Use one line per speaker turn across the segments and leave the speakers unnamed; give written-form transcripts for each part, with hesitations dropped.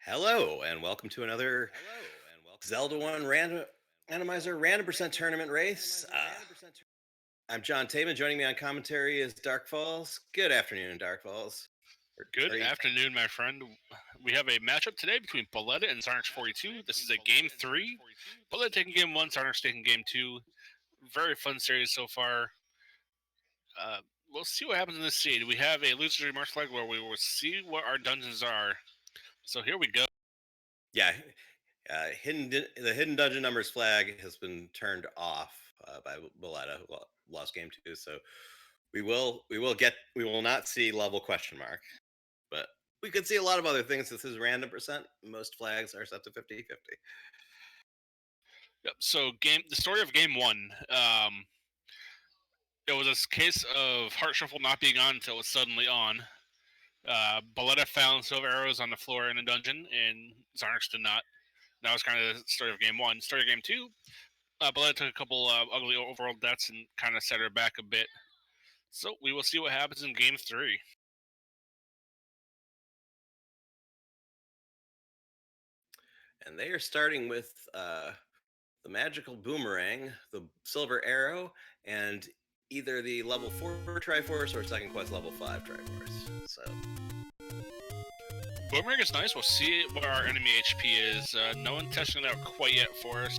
Hello, and welcome to another Zelda 1 Randomizer random percent tournament race. I'm John Taman. Joining me on commentary is Dark Falls. Good afternoon, Dark Falls.
Good
Are you-
afternoon, my friend. We have a matchup today between Bulleta and Xarnax42. This is a game three. Bulleta taking game one, Xarnax taking game two. Very fun series so far. We'll see what happens in this seed. We have a loser remarks flag where we will see what our dungeons are. So here we go.
yeah, the hidden dungeon numbers flag has been turned off by Bulleta, who lost game 2. So we will not see level question mark, but we could see a lot of other things. This is random percent. Most flags are set to 50-50.
Yep. So the story of game one. It was a case of Heart Shuffle not being on until it was suddenly on. Bulleta found silver arrows on the floor in a dungeon, and Xarnax did not. That was kind of the story of game one. Story of game two, Bulleta took a couple ugly overworld deaths and kind of set her back a bit. So we will see what happens in game three.
And they are starting with the magical boomerang, the silver arrow, and either the level 4 Triforce or second quest level 5 Triforce. So
Boomerang is nice. We'll see what our enemy HP is. No one testing it out quite yet for us.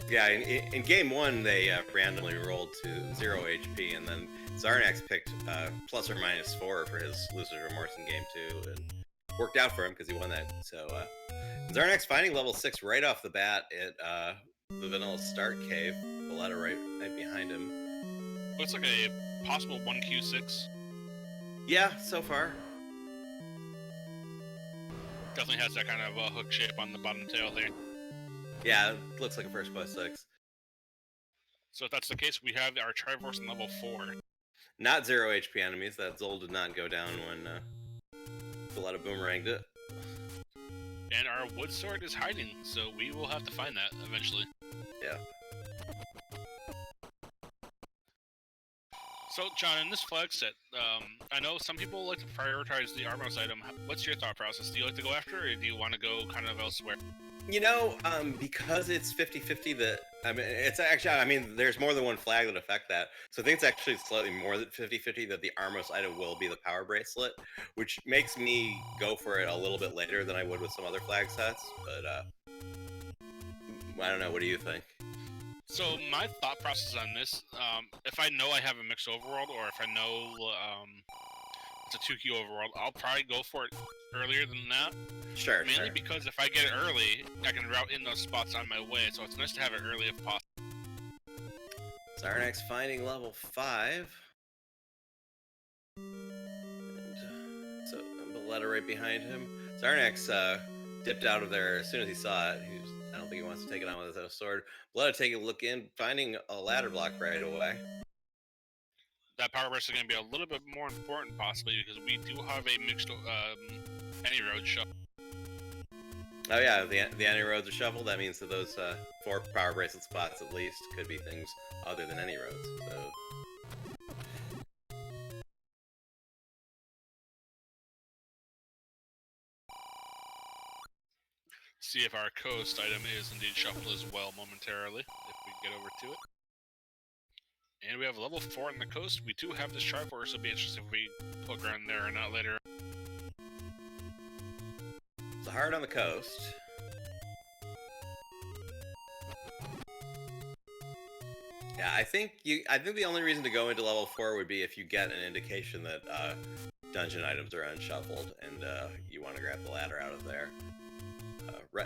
yeah, in game 1 they randomly rolled to 0 HP, and then Xarnax picked plus or minus 4 for his Loser's Remorse in game 2, and worked out for him because he won that. So Xarnax finding level 6 right off the bat at the vanilla start cave. Bulleta right behind him.
Looks like a possible 1Q6.
Yeah, so far.
Definitely has that kind of hook shape on the bottom tail there.
Yeah, it looks like a first quest 6.
So if that's the case, we have our Triforce in level 4.
Not 0 HP enemies. That Zol did not go down when Bulleta boomeranged it.
And our wood sword is hiding, so we will have to find that eventually.
Yeah.
So, John, in this flag set, I know some people like to prioritize the Armos item. What's your thought process? Do you like to go after it, or do you want to go kind of elsewhere?
You know, because it's 50-50 that, it's actually, there's more than one flag that affect that. So I think it's actually slightly more than 50-50 that the Armos item will be the power bracelet, which makes me go for it a little bit later than I would with some other flag sets. But, I don't know. What do you think?
So my thought process on this, if I know I have a mixed overworld, or if I know it's a 2Q overworld, I'll probably go for it earlier than that.
Sure.
Mainly because if I get it early, I can route in those spots on my way, so it's nice to have it early if possible.
Xarnax finding level 5. And, so Bulleta right behind him. Xarnax dipped out of there as soon as he saw it. I don't think he wants to take it on with his own sword. Bulleta taking a look in, finding a ladder block right away.
That power burst is going to be a little bit more important, possibly, because we do have a mixed any road shuffle.
Oh yeah, the any roads are shuffled. That means that those 4 power bracelet spots at least could be things other than any roads. So
see if our coast item is indeed shuffled as well momentarily, if we get over to it. And we have level 4 in the coast. We do have this Triforce, so it'll be interesting if we poke around there or not later.
it's hard on the coast. Yeah, I think the only reason to go into level 4 would be if you get an indication that dungeon items are unshuffled and you want to grab the ladder out of there.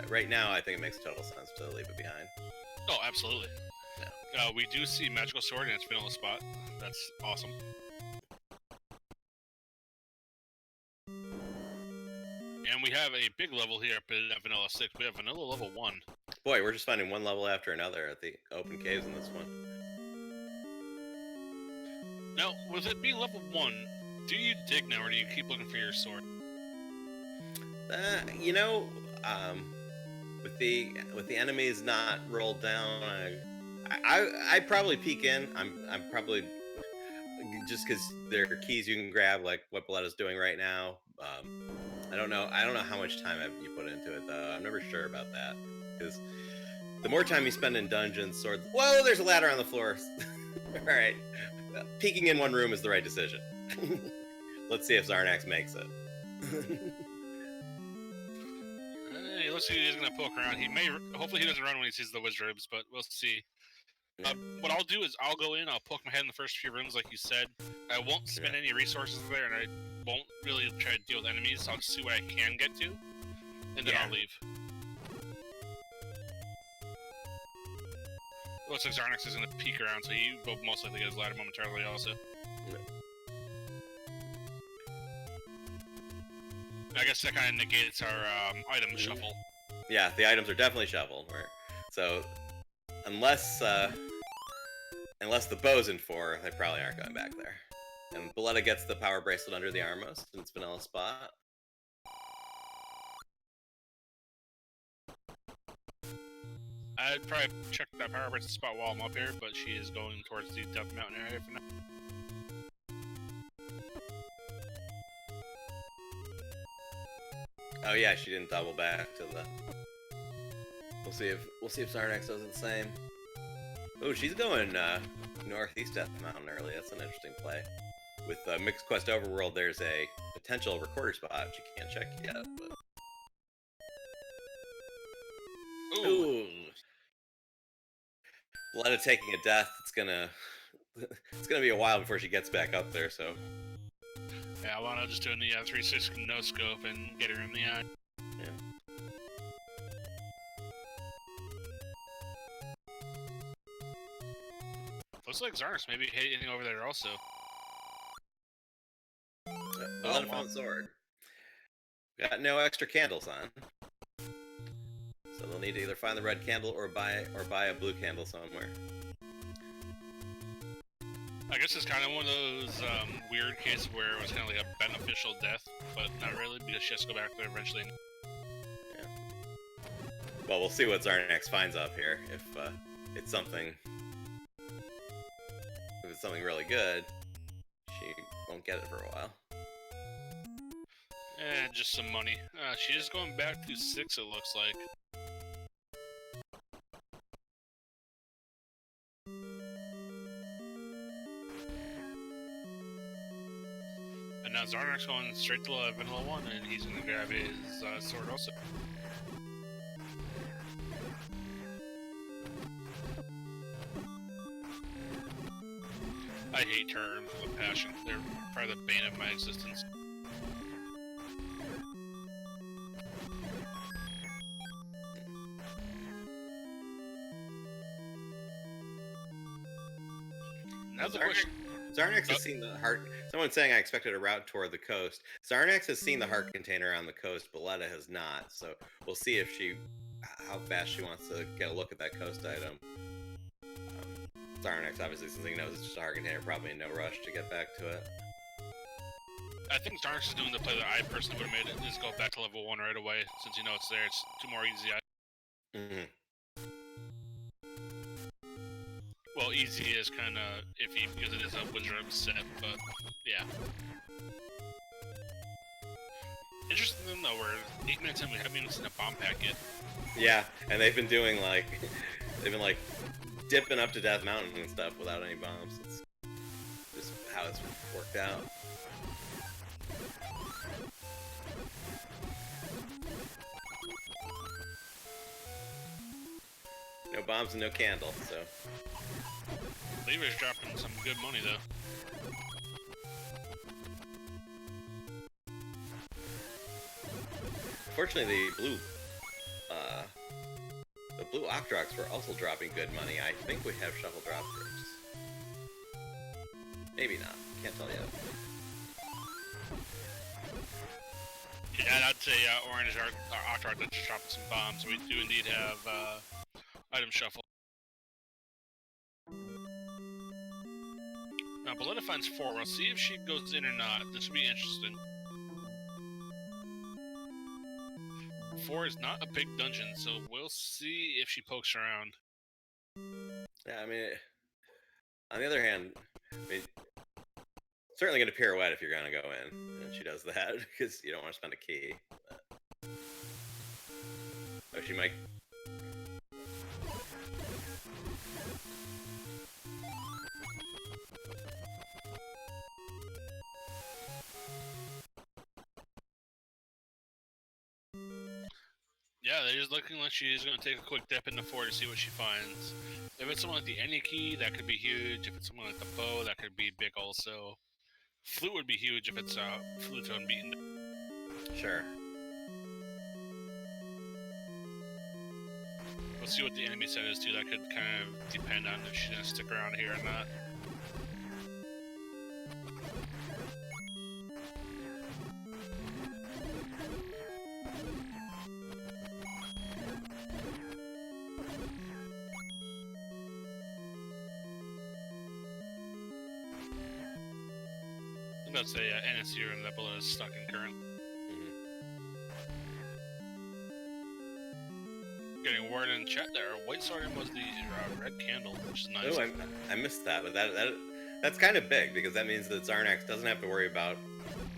Right now, I think it makes total sense to leave it behind.
Oh, absolutely.
Yeah.
We do see Magical Sword in its vanilla spot. That's awesome. And we have a big level here at Vanilla 6. We have Vanilla level 1.
Boy, we're just finding one level after another at the open caves in this one.
Now, with it being level 1, do you dig now, or do you keep looking for your sword?
You know, with the enemies not rolled down, I probably peek in. I'm probably just because there are keys you can grab, like what Bulleta's doing right now. I don't know how much time you put into it though. I'm never sure about that because the more time you spend in dungeons, swords. Whoa, there's a ladder on the floor. All right, peeking in one room is the right decision. Let's see if Xarnax makes it.
Let's see if he's gonna poke around. He may. Hopefully, he doesn't run when he sees the wizards, but we'll see. What I'll do is I'll go in. I'll poke my head in the first few rooms, like you said. I won't spend any resources there, and I won't really try to deal with enemies. I'll just see what I can get to, and then I'll leave. Looks like Xarnax is going to peek around, so he will most likely get his ladder momentarily also. I guess that kind of negates our item shuffle.
Yeah, the items are definitely shuffled. So, unless the bow's in 4, they probably aren't going back there. And Bulleta gets the power bracelet under the armmost in its vanilla spot.
I'd probably check that power bracelet spot while I'm up here, but she is going towards the Death Mountain area for now.
Oh yeah, she didn't double back to the. We'll see if Xarnax does the same. Oh, she's going northeast Death Mountain early. That's an interesting play. With Mixed Quest Overworld, there's a potential recorder spot which you can't check yet. But... Ooh. Bulleta taking a death. It's gonna be a while before she gets back up there. So.
Yeah, Lana just doing the 360 no scope and get her in the eye.
Yeah.
Looks like Xarnax maybe hitting over there also.
Bulleta found sword. Got no extra candles on, so they'll need to either find the red candle or buy a blue candle somewhere.
I guess it's kind of one of those weird cases where it was kind of like a beneficial death, but not really, because she has to go back there eventually.
Yeah. Well, we'll see what Xarnax finds up here. If it's something really good, she won't get it for a while.
And just some money. She is going back to 6, it looks like. And now Xarnax going straight to vanilla 1, and he's going to grab his sword also. I hate terms with passion. They're probably the bane of my existence. Now the question.
Xarnax has seen the heart. Someone's saying I expected a route toward the coast. Xarnax has seen the heart container on the coast. Bulleta has not. So we'll see how fast she wants to get a look at that coast item. Xarnax, obviously, since he knows it's just a heart container, probably in no rush to get back to it.
I think Xarnax is doing the play that I personally would have made it, is go back to level 1 right away, since you know it's there. It's 2 more easy items. Well, easy is kind of iffy because it is a wizard set, but yeah. Interesting though, we're 8 minutes in, we haven't even seen a bomb pack yet.
Yeah, and they've been doing dipping up to Death Mountain and stuff without any bombs. It's just how it's worked out. No bombs and no candle, so.
Lever's dropping some good money though.
Fortunately, the blue Octrox were also dropping good money. I think we have shuffle drop groups. Maybe not. Can't tell yet.
Yeah, I'd say orange Octrox that just dropped some bombs. We do indeed have item shuffle. Now, Bulleta finds 4. We'll see if she goes in or not. This will be interesting. 4 is not a big dungeon, so we'll see if she pokes around.
Yeah, I mean, on the other hand, certainly going to pirouette if you're going to go in, and she does that because you don't want to spend a key. But... Oh, she might.
Yeah, they're just looking like she's going to take a quick dip into 4 to see what she finds. If it's someone like the any key, that could be huge. If it's someone like the bow, that could be big also. Flute would be huge if it's flute to unbeaten.
Sure.
We'll see what the enemy set is too. That could kind of depend on if she's going to stick around here or not. That's a NSU and that Bulleta is stuck in current. Getting word in chat there, White Sword was the red candle, which is nice.
Oh, I missed that, but that's kind of big because that means that Xarnax doesn't have to worry about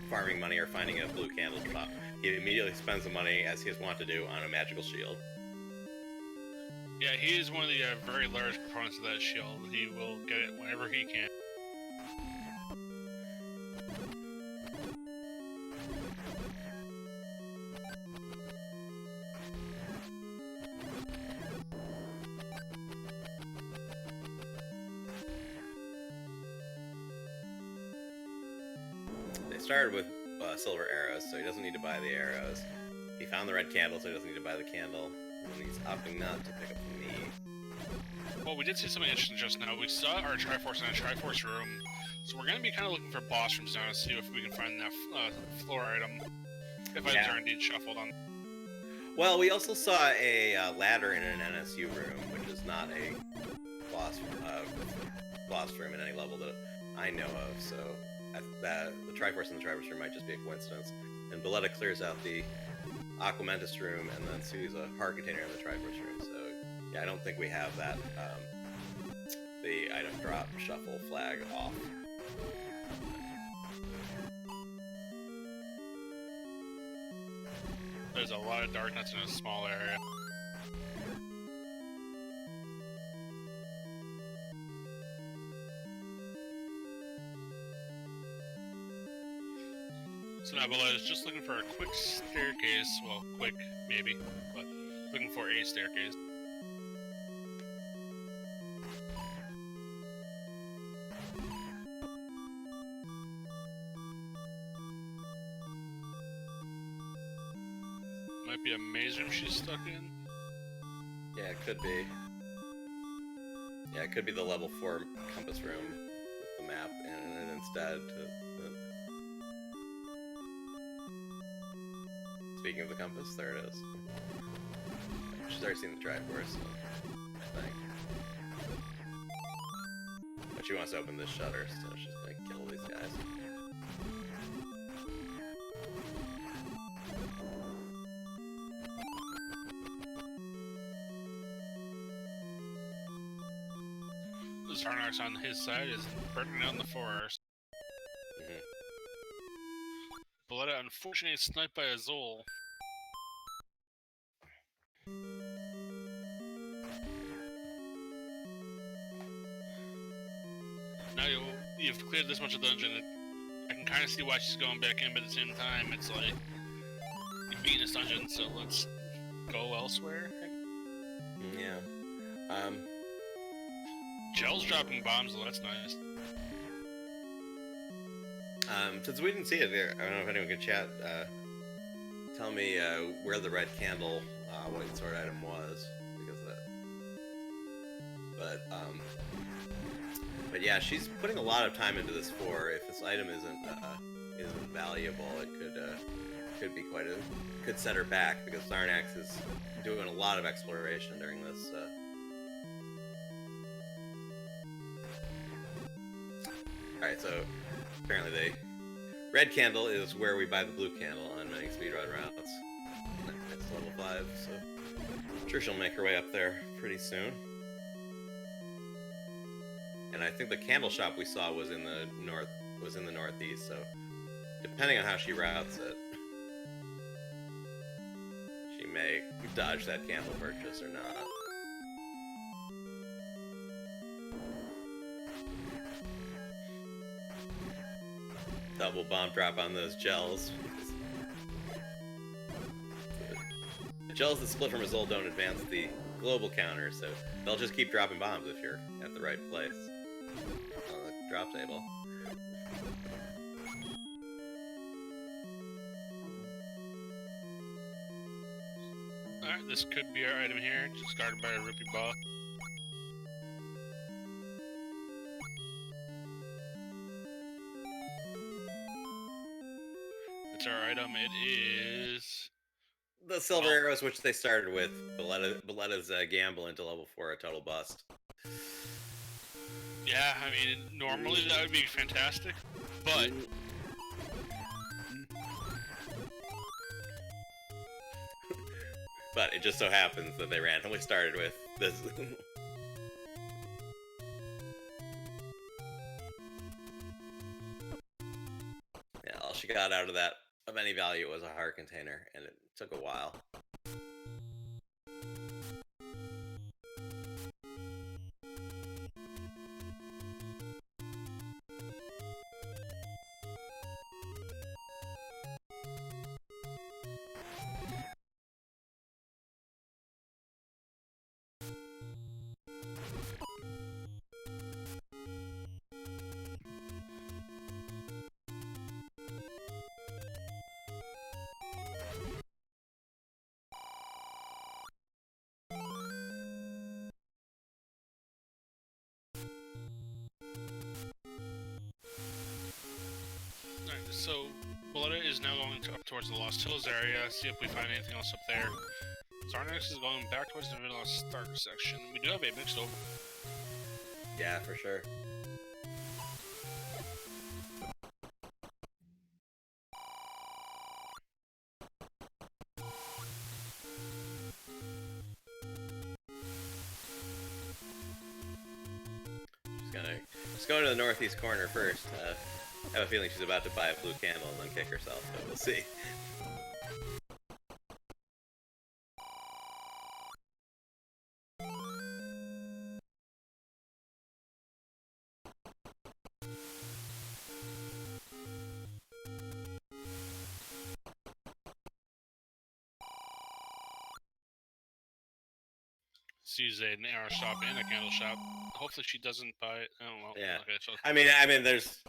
farming money or finding a blue candle shop. He immediately spends the money, as he is wont to do, on a magical shield.
Yeah, he is one of the very large proponents of that shield. He will get it whenever he can.
Started with silver arrows, so he doesn't need to buy the arrows. He found the red candle, so he doesn't need to buy the candle. And he's opting not to pick up the meat.
Well, we did see something interesting just now. We saw our Triforce in a Triforce room, so we're going to be kind of looking for boss rooms now to see if we can find that floor item. If items are indeed shuffled on.
Well, we also saw a ladder in an NSU room, which is not a boss room in any level that I know of, so... the Triforce in the Triforce room might just be a coincidence. And Bulleta clears out the Aquamentus room and then sees a heart container in the Triforce room. So, yeah, I don't think we have that, the item drop shuffle flag off.
There's a lot of darkness in a small area. So now Bulleta is just looking for a quick staircase. Well, quick, maybe, but looking for a staircase. Might be a maze room she's stuck in.
Yeah, it could be. Yeah, it could be the level 4 compass room with the map and instead. Speaking of the compass, there it is. She's already seen the Triforce, so I think. But she wants to open this shutter, so she's gonna kill these guys.
The Xarnax on his side is burning down the forest. Bulleta unfortunately sniped by a Zol. Now you've cleared this much of the dungeon. I can kind of see why she's going back in, but at the same time, it's like you've beaten this dungeon, so let's go elsewhere.
Yeah.
Gel's dropping bombs, though. That's nice.
Since we didn't see it there, I don't know if anyone can chat, tell me where the red candle white sword item was, because that... But yeah, she's putting a lot of time into this 4. If this item isn't valuable, it could be could set her back, because Xarnax is doing a lot of exploration during this. Alright, so apparently red candle is where we buy the blue candle on many speedrun routes. It's level 5, so I'm sure she'll make her way up there pretty soon. And I think the candle shop we saw was in the was in the northeast, so depending on how she routes it, she may dodge that gamble purchase or not. Double bomb drop on those gels. The gels that split from Azul don't advance the global counter, so they'll just keep dropping bombs if you're at the right place on the drop table.
Alright, this could be our item here, just guarded by a rupee ball. It's our item, it is...
The silver arrows, which they started with. Bulleta's gamble into level 4, a total bust.
Yeah, I mean, normally that would be fantastic, but...
But it just so happens that they randomly started with this. Yeah, all she got out of that of any value was a heart container, and it took a while.
So, Bulleta is now going up towards the Lost Hills area, see if we find anything else up there. Xarnax is going back towards the middle start section. We do have a mixed over.
Yeah, for sure. She's going to the northeast corner first. I have a feeling she's about to buy a blue candle and then kick herself, but we'll see.
Sees an arrow shop and a candle shop. Hopefully she doesn't buy it. Oh, well,
yeah.
Okay, so...
I mean, there's...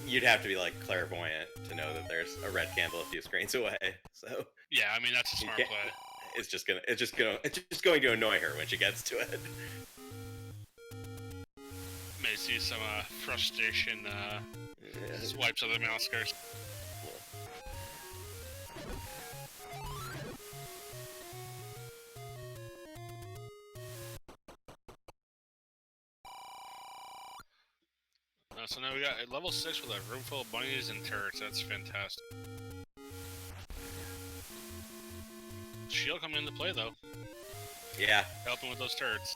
You'd have to be, like, clairvoyant to know that there's a red candle a few screens away, so...
Yeah, I mean, that's a smart play.
It's just going to annoy her when she gets to it.
May see some frustration swipes of the mouse cursor. So now we got a level 6 with a room full of bunnies and turrets. That's fantastic. Shield coming into play though.
Yeah.
Helping with those turrets.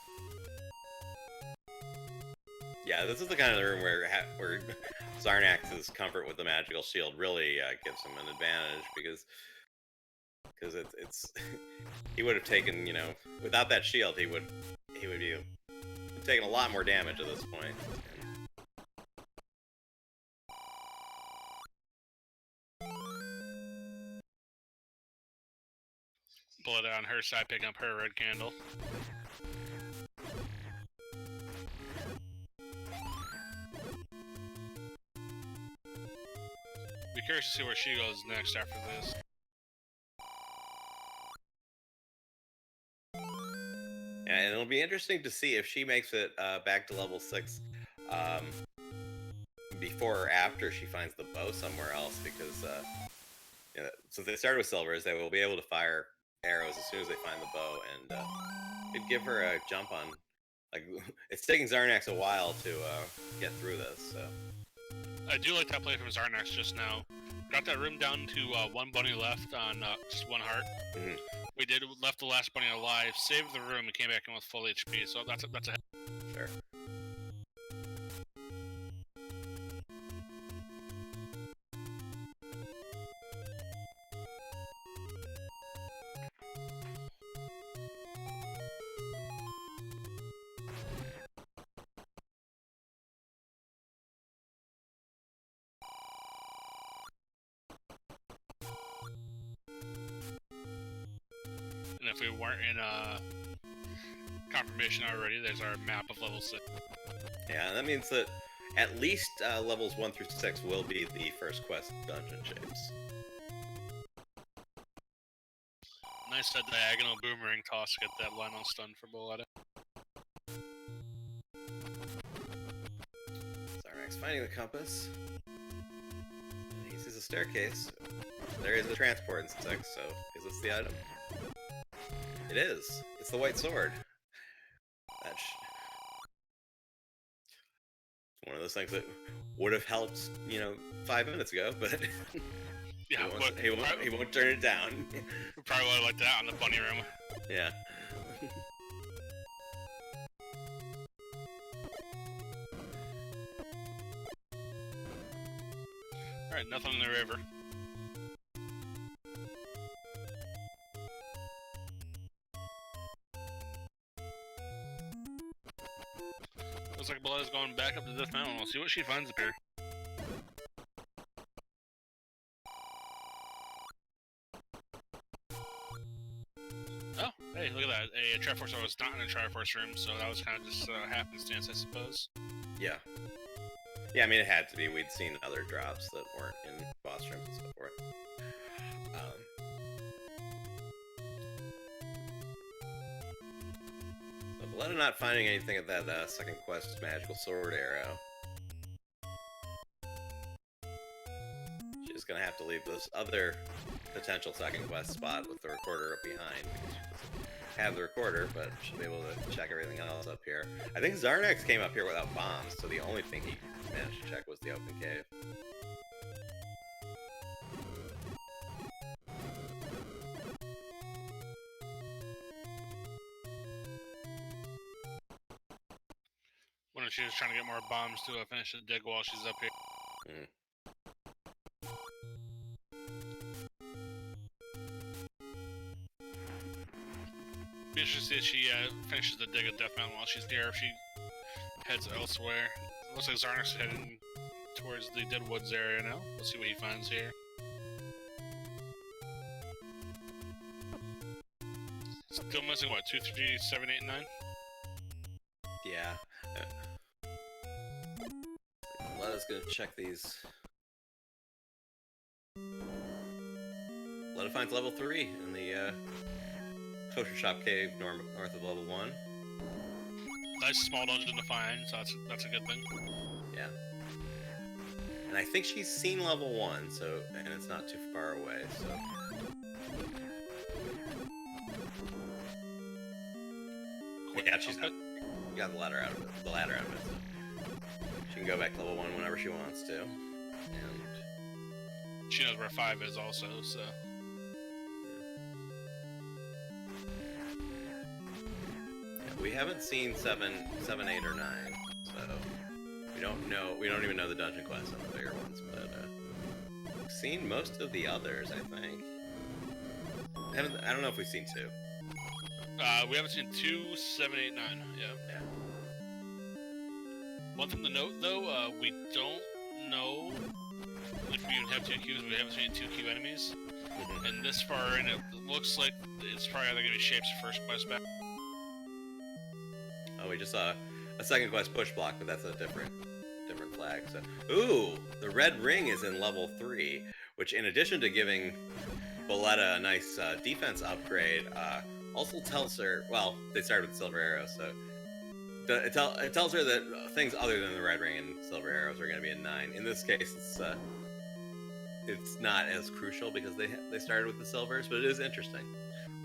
Yeah, this is the kind of room where Xarnax's comfort with the magical shield really gives him an advantage because it's he would have taken, you know, without that shield he would be taking a lot more damage at this point.
Bulleta on her side, picking up her red candle. Be curious to see where she goes next after this.
Yeah, and it'll be interesting to see if she makes it back to level 6 before or after she finds the bow somewhere else, because you know, since they started with silvers, they will be able to fire arrows as soon as they find the bow, and it'd give her a jump on. Like, it's taking Xarnax a while to get through this, so.
I do like that play from Xarnax just now. Got that room down to one bunny left on just one heart.
Mm-hmm.
We left the last bunny alive, saved the room, and came back in with full HP. So that's a
Sure.
And if we weren't in confirmation already, there's our map of level 6.
Yeah, that means that at least levels 1 through 6 will be the first quest dungeon shapes.
Nice diagonal boomerang toss to get that line on stun for Bulleta.
Xarnax finding the compass. And he sees a staircase. There is a transport in 6, so is this the item? It is. It's the white sword. That's one of those things that would have helped, 5 minutes ago, but
yeah,
he won't turn it down.
We probably would have liked that on the bunny room.
Yeah.
Alright, nothing in the river. Looks like Bulleta's going back up to this mountain. We'll see what she finds up here. Oh, hey, look at that. A Triforce was not in a Triforce room, so that was kind of just happenstance, I suppose.
Yeah. Yeah, I mean, it had to be. We'd seen other drops that weren't in boss rooms and so forth. So Bulleta not finding anything at that second quest, Magical Sword Arrow. She's gonna have to leave this other potential second quest spot with the recorder up behind. Have the recorder, but she'll be able to check everything else up here. I think Xarnax came up here without bombs, so the only thing he managed to check was the open cave.
Wonder if she was trying to get more bombs to finish the dig while she's up here.
Mm.
Be interested to see if she finishes the dig at Death Mountain while she's here, if she heads elsewhere. Looks like Xarnax heading towards the Dead Woods area now. Let's see what he finds here. Still missing, what, 2, 3, 7, 8, 9?
Yeah. Bulleta's gonna check these. Bulleta finds level 3 in the Kosher Shop Cave north of level 1.
Nice small dungeon to find, so that's a good thing.
Yeah. And I think she's seen level 1, so and it's not too far away, so. Yeah, she's got the ladder out of it. So she can go back to level 1 whenever she wants to. And
she knows where 5 is also, so.
Yeah, we haven't seen 7, 8, or 9, so we don't know. We don't even know the dungeon quests on the bigger ones, but we've seen most of the others, I think. I don't know if we've seen 2.
We haven't seen 2, 7, 8, 9. Yeah. One thing to note, though, we don't know if we even have 2 Qs. We haven't seen 2 Q enemies. And this far in, it looks like it's probably either going to be Shape's first quest back.
Oh, we just saw a second quest push block, but that's a different flag. So, ooh, the red ring is in level 3, which, in addition to giving Bulleta a nice defense upgrade, also tells her. Well, they started with silver arrows, so it tells her that things other than the red ring and silver arrows are going to be a 9. In this case, it's not as crucial because they started with the silvers, but it is interesting.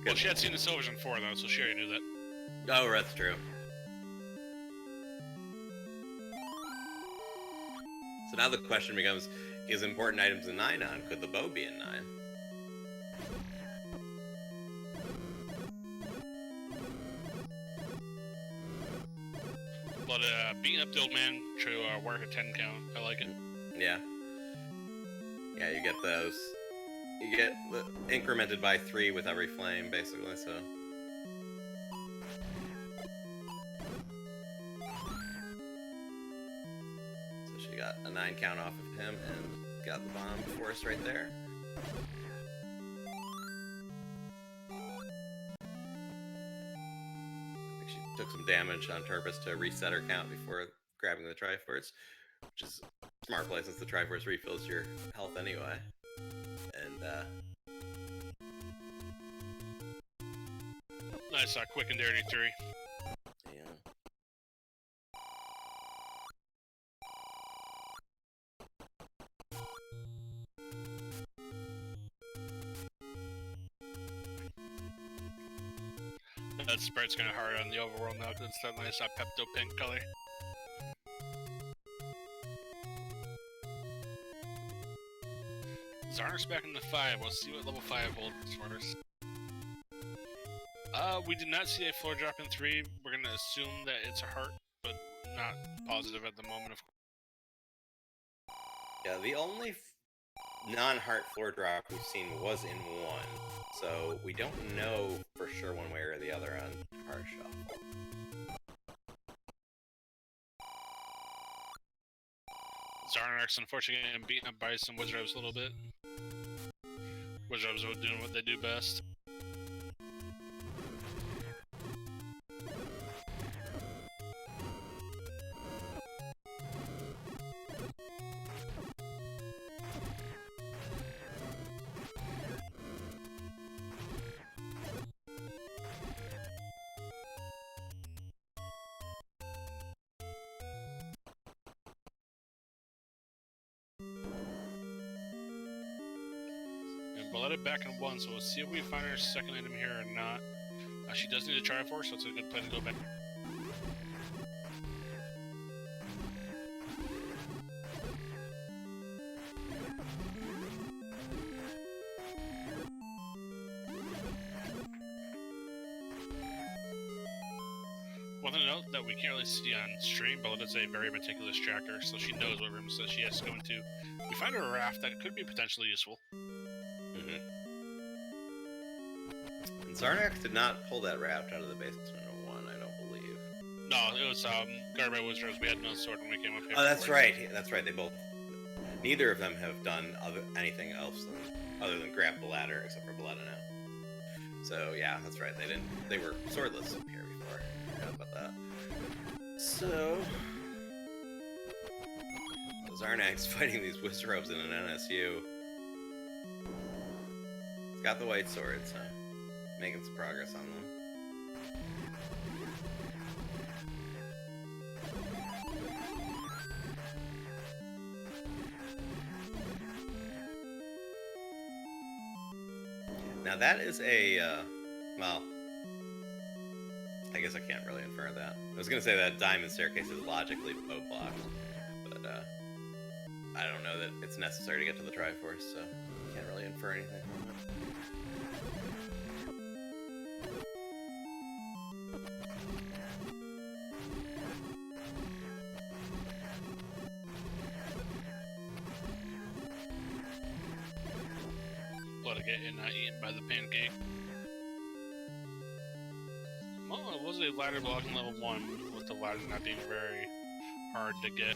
Well, she had seen the silvers in 4 though, so she already knew that.
Oh, that's true. So now the question becomes, is important items in 9 on? Could the bow be in 9?
But beating up the old man to work a 10 count, I like it.
Yeah. Yeah, you get those. You get incremented by 3 with every flame, basically, so. So she got a 9 count off of him and got the bomb force right there. she took some damage on purpose to reset her count before grabbing the Triforce, which is a smart play since the Triforce refills your health anyway. And
nice, quick and dirty 3.
yeah.
That sprite's kind of hard on the overworld now because it's that nice Pepto pink color. Xarnax back in the 5. We'll see what level 5 holds for us. We did not see a floor drop in 3. We're going to assume that it's a heart, but not positive at the moment. Of
Yeah, the only non-heart floor drop we've seen was in 1, so we don't know for sure one way or the other on heart shuffle.
Xarnax, unfortunately, getting beaten up by some Wizards a little bit. Wizards are doing what they do best. Bulleta back in 1, so we'll see if we find her second item here or not. She does need a Triforce, so it's a good play to go back. One thing to note that we can't really see on stream, Bulleta's a very meticulous tracker, so she knows what rooms that she has to go into. We find her a raft that could be potentially useful.
And Xarnax did not pull that raft out of the basement in 1, I don't believe.
No, it was guarded by Wizards. We had no sword when we came up here.
Oh, that's right. That's right. They both. Neither of them have done anything else other than grab the ladder, except for Bulleta now. So yeah, that's right. They didn't. They were swordless here before. I forgot about that. So Xarnax fighting these Wizards in an NSU. It's got the white sword, so making some progress on them. Now that is a, well, I guess I can't really infer that. I was going to say that Diamond Staircase is logically bow blocked, but I don't know that it's necessary to get to the Triforce, so can't really infer anything from it.
Getting not eaten by the pancake. Well, it was a ladder block in level 1, with the ladder not being very hard to get.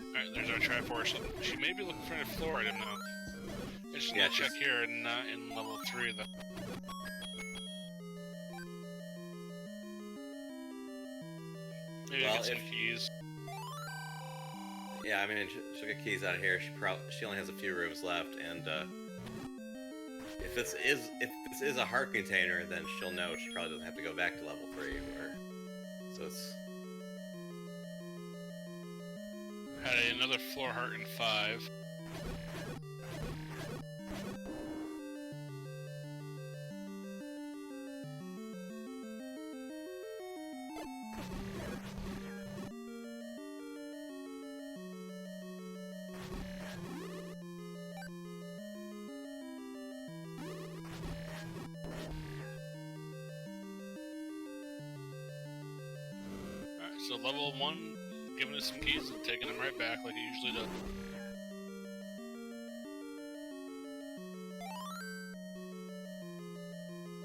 Alright, there's our Triforce. She may be looking for a floor item now. Just yeah, check here and not in level 3 though. Maybe get some keys.
Yeah, I mean she'll get keys out of here. She only has a few rooms left, and if this is a heart container, then she'll know she probably doesn't have to go back to level 3. So it's
had another floor heart in 5. So level 1, giving us some keys and taking them right back like it usually does.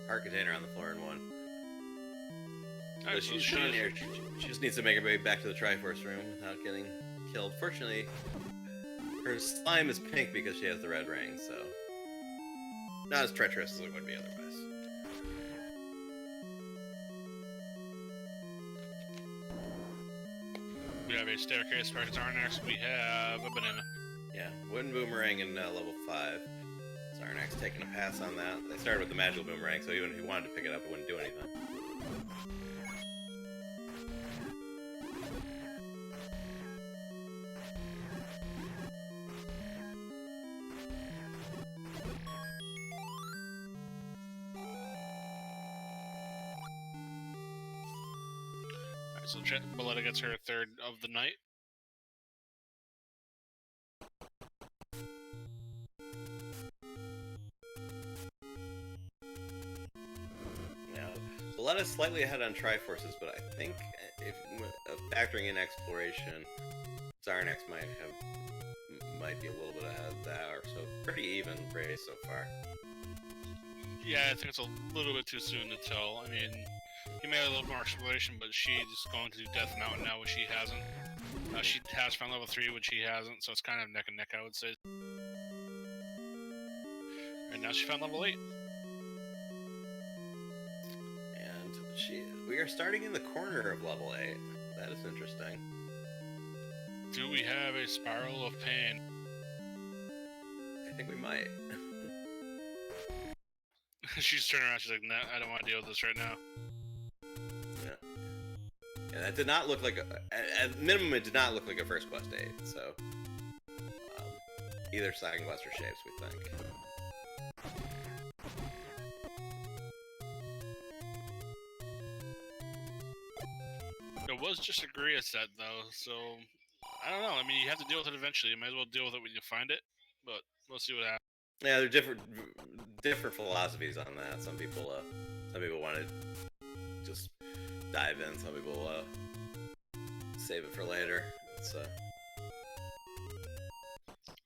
Heart container on the floor in 1. So she's down here. She just needs to make her way back to the Triforce room without getting killed. Fortunately, her slime is pink because she has the red ring, so not as treacherous as it would be otherwise.
We have a staircase for Xarnax. We have a banana.
Yeah, wooden boomerang in level 5. Xarnax taking a pass on that. They started with the magical boomerang, so even if he wanted to pick it up, it wouldn't do anything.
Alright, so Bulleta gets her third of the night.
Bulleta's slightly ahead on Triforces, but I think if factoring in exploration, Xarnax might be a little bit ahead of that, or so pretty even race so far.
Yeah, I think it's a little bit too soon to tell. I mean, he made a little more exploration, but she's going to do Death Mountain now, which she hasn't. She has found level 3, which she hasn't, so it's kind of neck and neck, I would say. And now she found level 8.
We are starting in the corner of level 8. That is interesting.
Do we have a Spiral of Pain?
I think we might.
She's turning around, she's like, nah, I don't want to deal with this right now.
Yeah. And that did not look like at minimum, it did not look like a first quest 8, so... either second quest or shapes, we think.
It was just a Gria set, though, so... I don't know, I mean, you have to deal with it eventually. You might as well deal with it when you find it, but we'll see what happens.
Yeah, there are different philosophies on that. Some people want to just dive in. Some people save it for later. It's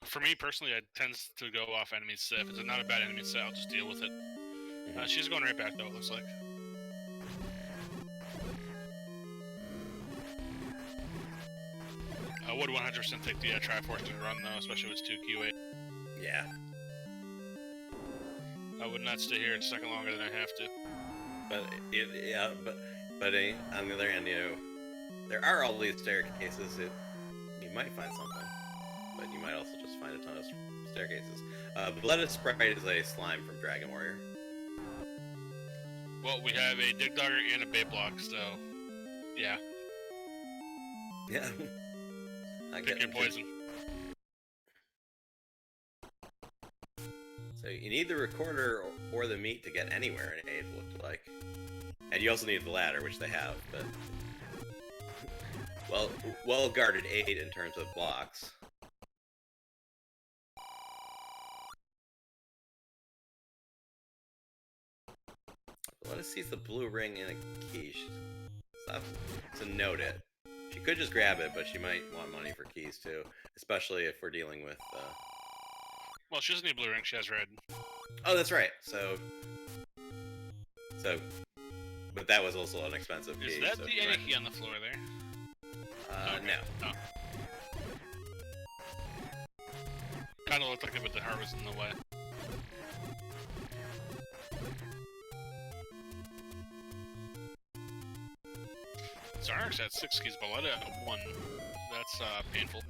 For me personally, I tend to go off enemy set. If it's not a bad enemy set, I'll just deal with it. She's going right back though, it looks like. I would 100% take the Triforce to run though, especially if it's 2Q8.
Yeah.
I would not stay here a second longer than I have to.
But on the other hand, you know, there are all these staircases. You might find something, but you might also just find a ton of staircases. Bulleta Sprite is a slime from Dragon Warrior.
Well, we have a Dig Dogger and a Bait Block, so yeah.
Yeah.
Pick your poison.
So you need the recorder or the meat to get anywhere in 8, it looked like. And you also need the ladder, which they have, but... well guarded 8 in terms of blocks. Let us see the blue ring in a key. To note it. She could just grab it, but she might want money for keys too, especially if we're dealing with.
Well, she doesn't need blue ring; she has red.
Oh, that's right. So, but that was also an expensive key.
Is that
so
the any key on the floor there?
No.
No. Kind of looked like it, but the heart was in the way. Xarnax had 6 keys, Bulleta at 1. That's painful.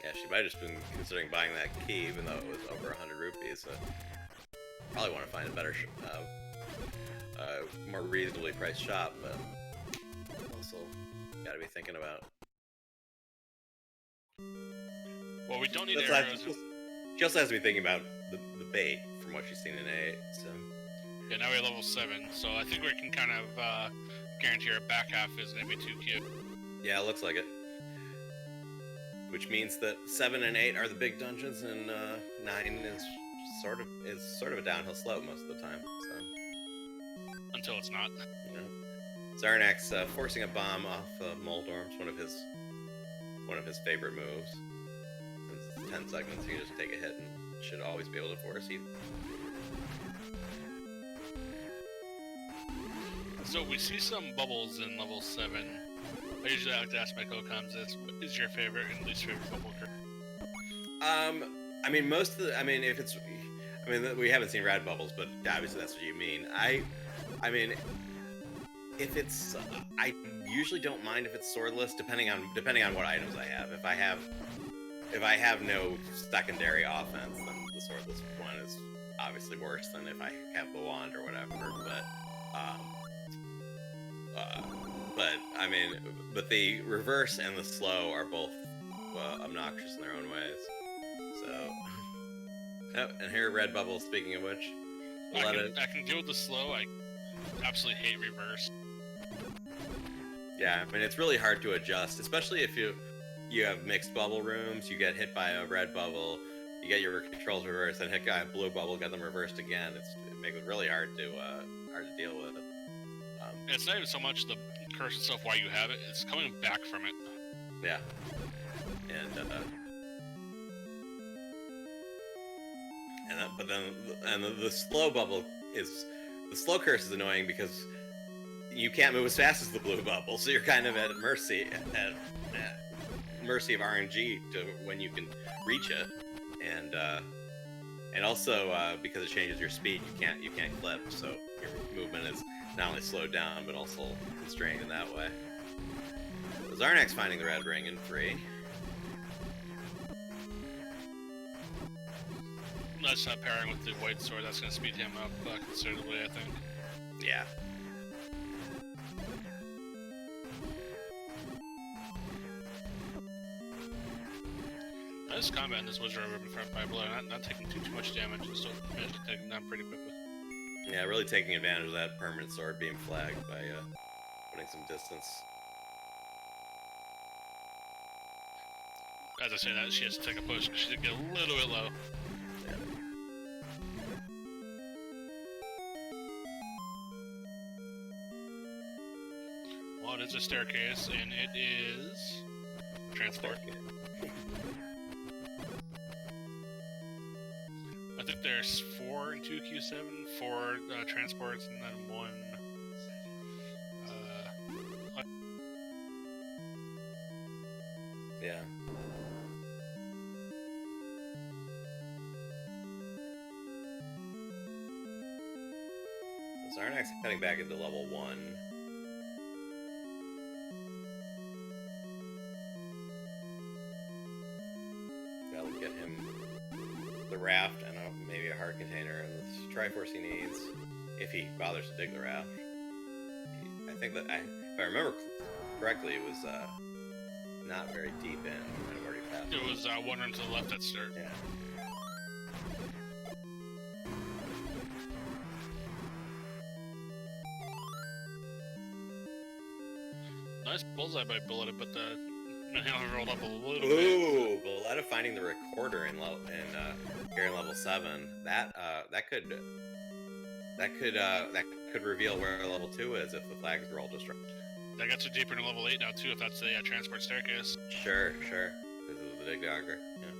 Yeah, she might have just been considering buying that key, even though it was over 100 rupees. So probably want to find a better, more reasonably priced shop, but also got to be thinking about.
Well, we don't need arrows.
She also has to be thinking about the bait from what she's seen in 8. So.
Yeah, now we're level 7, so I think we can kind of guarantee our back half is going to be 2Q.
Yeah, it looks like it. Which means that 7 and 8 are the big dungeons, and 9 is sort of a downhill slope most of the time. So.
Until it's not.
You know. Xarnax forcing a bomb off Moldorm's one of his favorite moves. Since it's 10 segments, you just take a hit and should always be able to force you.
So we see some bubbles in level 7. I usually like to ask my co-coms this: what is your favorite and least favorite bubble curse?
I mean, most of the, I mean, if it's, I mean, we haven't seen rad bubbles, but obviously that's what you mean. I mean, if it's, I usually don't mind if it's swordless, depending on what items I have. If I have no secondary offense, then the swordless one is obviously worse than if I have the wand or whatever. But I mean, but the reverse and the slow are both obnoxious in their own ways. So, oh, and here, red bubble. Speaking of which,
I can deal with the slow. I absolutely hate reverse.
Yeah, I mean, it's really hard to adjust, especially if you have mixed bubble rooms. You get hit by a red bubble, you get your controls reversed, and hit a blue bubble, get them reversed again. It makes it really hard to deal with.
It's not even so much the curse itself, why you have it; it's coming back from it.
Yeah, but then the slow bubble is the slow curse is annoying because you can't move as fast as the blue bubble, so you're kind of at mercy of RNG to when you can reach it, and also because it changes your speed, you can't clip, so your movement is not only slowed down but also constrained in that way. Xarnax finding the red ring in 3.
That's not pairing with the white sword. That's going to speed him up considerably, I think.
Yeah.
Nice combat in this Wizard Ribbon front by Bulleta, not taking too much damage, and still managed to take him down pretty quickly.
Yeah, really taking advantage of that permanent sword being flagged by putting some distance.
As I say that, she has to take a push because she did get a little bit low.
Yeah.
Well, it is a staircase, and it is transport. I think there's 4 in 2Q7, 4 transports, and then 1.
Yeah. So Xarnax heading back into level 1. That'll get him the raft and maybe a hard container and the Triforce he needs, if he bothers to dig the raft. I think that, if I remember correctly, it was not very deep in. I've already passed.
It was 1 room to the left at start.
Yeah.
Nice bullseye by Bulleta, but the manhandle rolled up a little bit.
Ooh, Bulleta finding the recorder in here in level 7. That could reveal where level 2 is if the flags roll just right.
That gets you deeper into level 8 now too, if that's the transport staircase.
Sure. Because of the dig dogger. Yeah.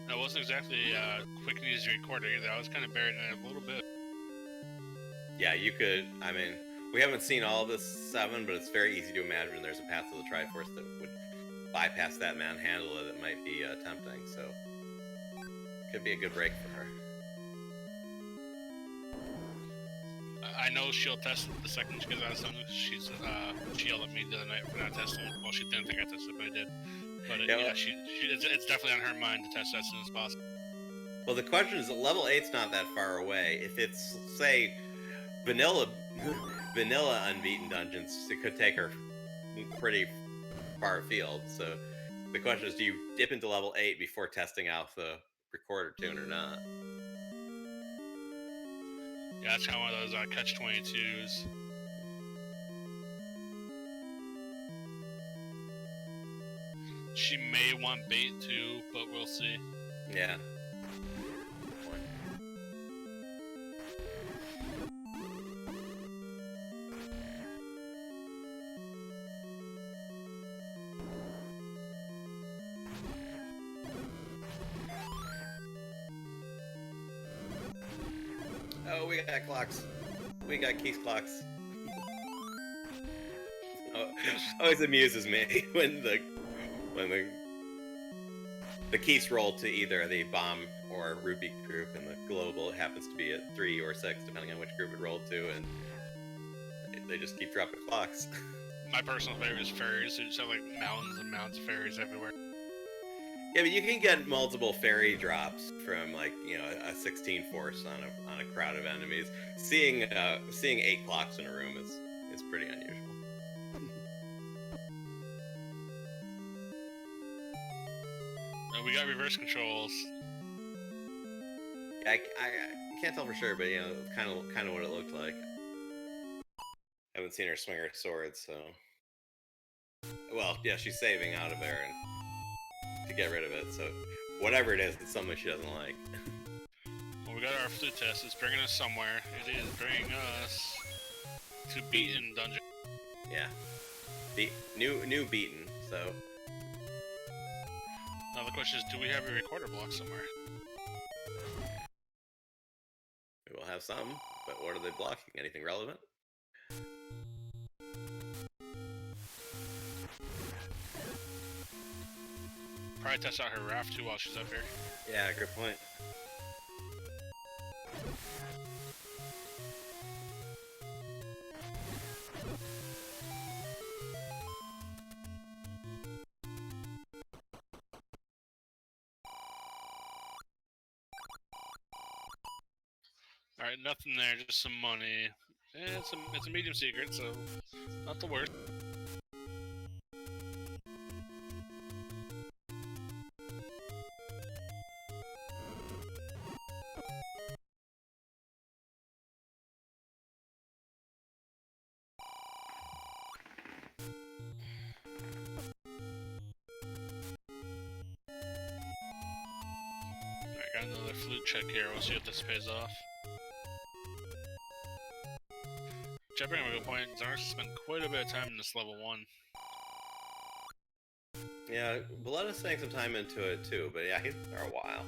That wasn't exactly a quick and easy recorder either. I was kind of buried in it a little bit.
Yeah, you could. I mean, we haven't seen all of this 7, but it's very easy to imagine there's a path to the Triforce that would bypass that manhandle that might be tempting. So, could be a good break for her.
I know she'll test it the second she gets out of something. She yelled at me the other night for not testing it. Well, she didn't think I tested it, but I did. But it's definitely on her mind to test that as soon as possible.
Well, the question is that level 8's not that far away. If it's, say, vanilla unbeaten dungeons, it could take her pretty far afield. So the question is, do you dip into level 8 before testing out the recorder tune or not?
Yeah, it's kind of one of those catch-22s. She may want bait too, but we'll see.
Yeah. Oh, we got clocks. We got Keith's clocks. Oh, always amuses me when the Keiths roll to either the bomb or Ruby group, and the global happens to be at 3 or 6, depending on which group it rolled to, and they just keep dropping clocks.
My personal favorite is fairies. They just have like mountains and mountains of fairies everywhere.
Yeah, but you can get multiple fairy drops from, like, you know, a 16 force on a crowd of enemies. Seeing 8 clocks in a room is pretty unusual.
We got reverse controls.
Yeah, I can't tell for sure, but you know, kind of what it looked like. I haven't seen her swing her sword, so. Well, yeah, she's saving out of there and to get rid of it. So, whatever it is, it's something she doesn't like.
Well, we got our flute test. It's bringing us somewhere. It is bringing us to Beaten Dungeon.
Yeah, new Beaten. So.
Now the question is, do we have a recorder block somewhere?
We will have some, but what are they blocking? Anything relevant?
Probably test out her raft too while she's up here.
Yeah, good point.
Alright, nothing there, just some money. It's a medium secret, so not the worst. Alright, got another flute check here. We'll see if this pays off. Jumping on a good point, Xarnax spent quite a bit of time in this level 1.
Yeah, Bulleta's spending some time into it too, but yeah, he's been there a while.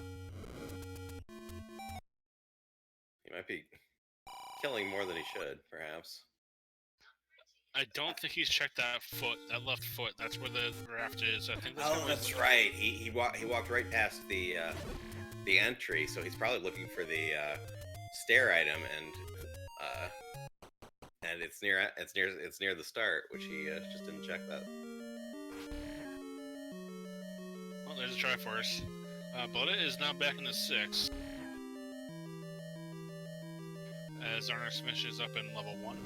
He might be killing more than he should, perhaps.
I don't think he's checked that foot, that left foot. That's where the raft is. I think.
That's right. He walked right past the entry, so he's probably looking for the stair item, and it's near the start, which he just didn't check that.
Well, there's a Triforce. Bulleta is now back in the 6. As Xarnax finishes up in level 1.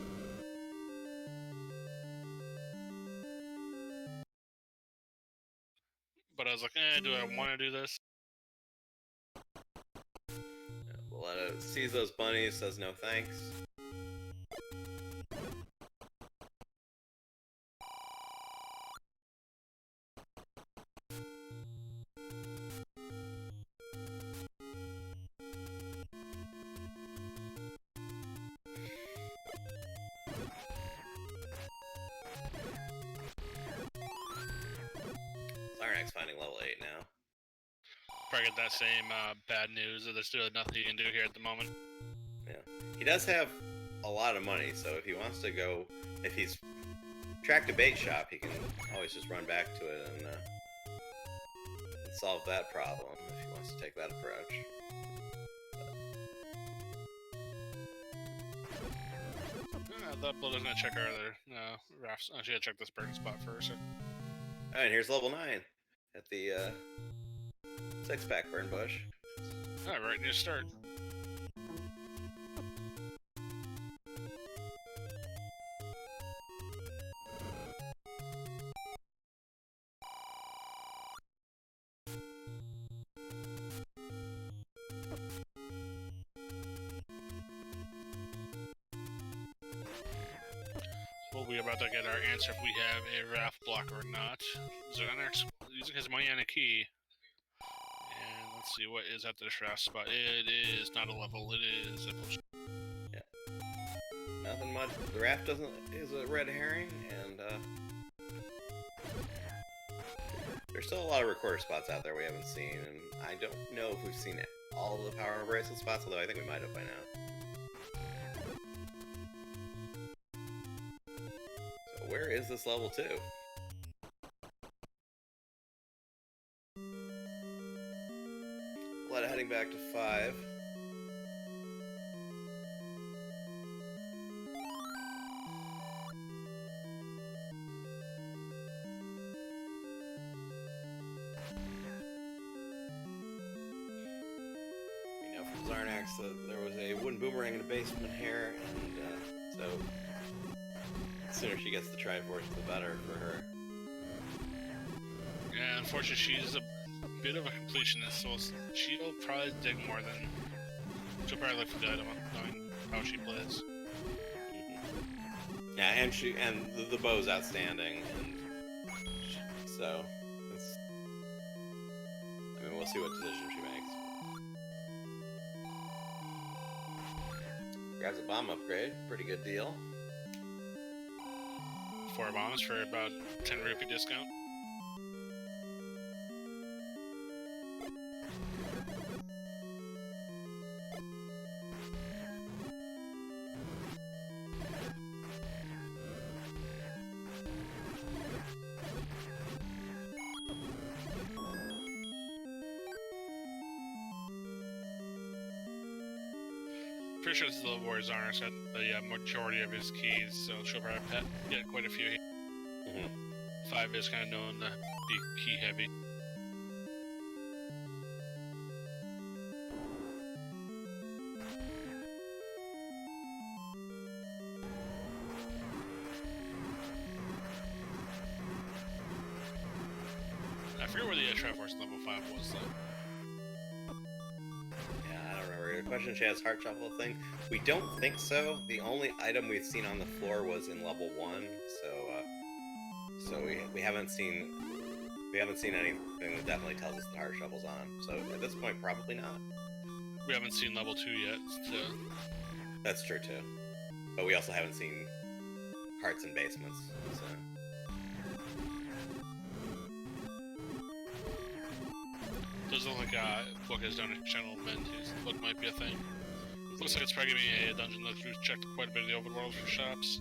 But I was like, do I want to do this?
Yeah, Bulleta sees those bunnies, says no thanks. Xarnax finding level 8 now.
Probably get that same bad news that there's still nothing you can do here at the moment.
Yeah, he does have a lot of money, so if he wants to go, if he's tracked a bait shop, he can always just run back to it and solve that problem if he wants to take that approach.
I thought Bulleta's gonna check our other rafts. Oh, she gotta check this burning spot first.
Alright, here's level 9 at the 6-pack burn bush.
Alright, right near start. We're about to get our answer if we have a raft block or not. Xarnax using his money on a key. And let's see what is at this raft spot. It is not a level, it is a potion.
Yeah. Nothing much. The raft is a red herring, and there's still a lot of recorder spots out there we haven't seen, and I don't know if we've seen all of the power bracelet spots, although I think we might have by now. where is this level 2? Bulleta heading back to 5. From Xarnax, there was a wooden boomerang in the basement here, and so the sooner she gets the Triforce, the better for her.
Yeah, unfortunately, she's a bit of a completionist, so she'll probably dig more than. She'll probably look for the item, knowing how she plays.
Mm-hmm. Yeah, and the bow's outstanding, and so it's. I mean, we'll see what decision she makes. Grabs a bomb upgrade, pretty good deal.
4 bombs for about 10 rupee discount. Pretty sure this is the level where Xarnax had the majority of his keys, so she'll probably get quite a few. 5 is kind of known to be key heavy. I forget where the Triforce level 5 was though.
The question she has heart shuffle thing. We don't think so. The only item we've seen on the floor was in level 1, so we haven't seen anything that definitely tells us the heart shuffle's on. So at this point, probably not.
We haven't seen level 2 yet. So.
That's true too, but we also haven't seen hearts in basements. So.
Does look like book has done a channel event whose look might be a thing. Looks like it's probably gonna be a dungeon that we've checked quite a bit of the overworld for shops.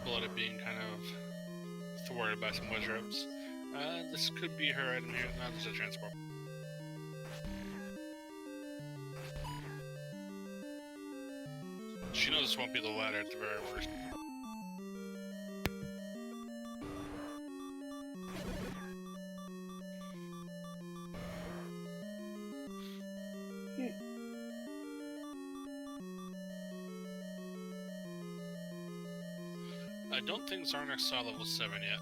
Bulleta being kind of thwarted by some wedge ropes. This could be her item here. No, this is a transport. She knows this won't be the ladder at the very worst. I don't think Xarnax saw level 7 yet.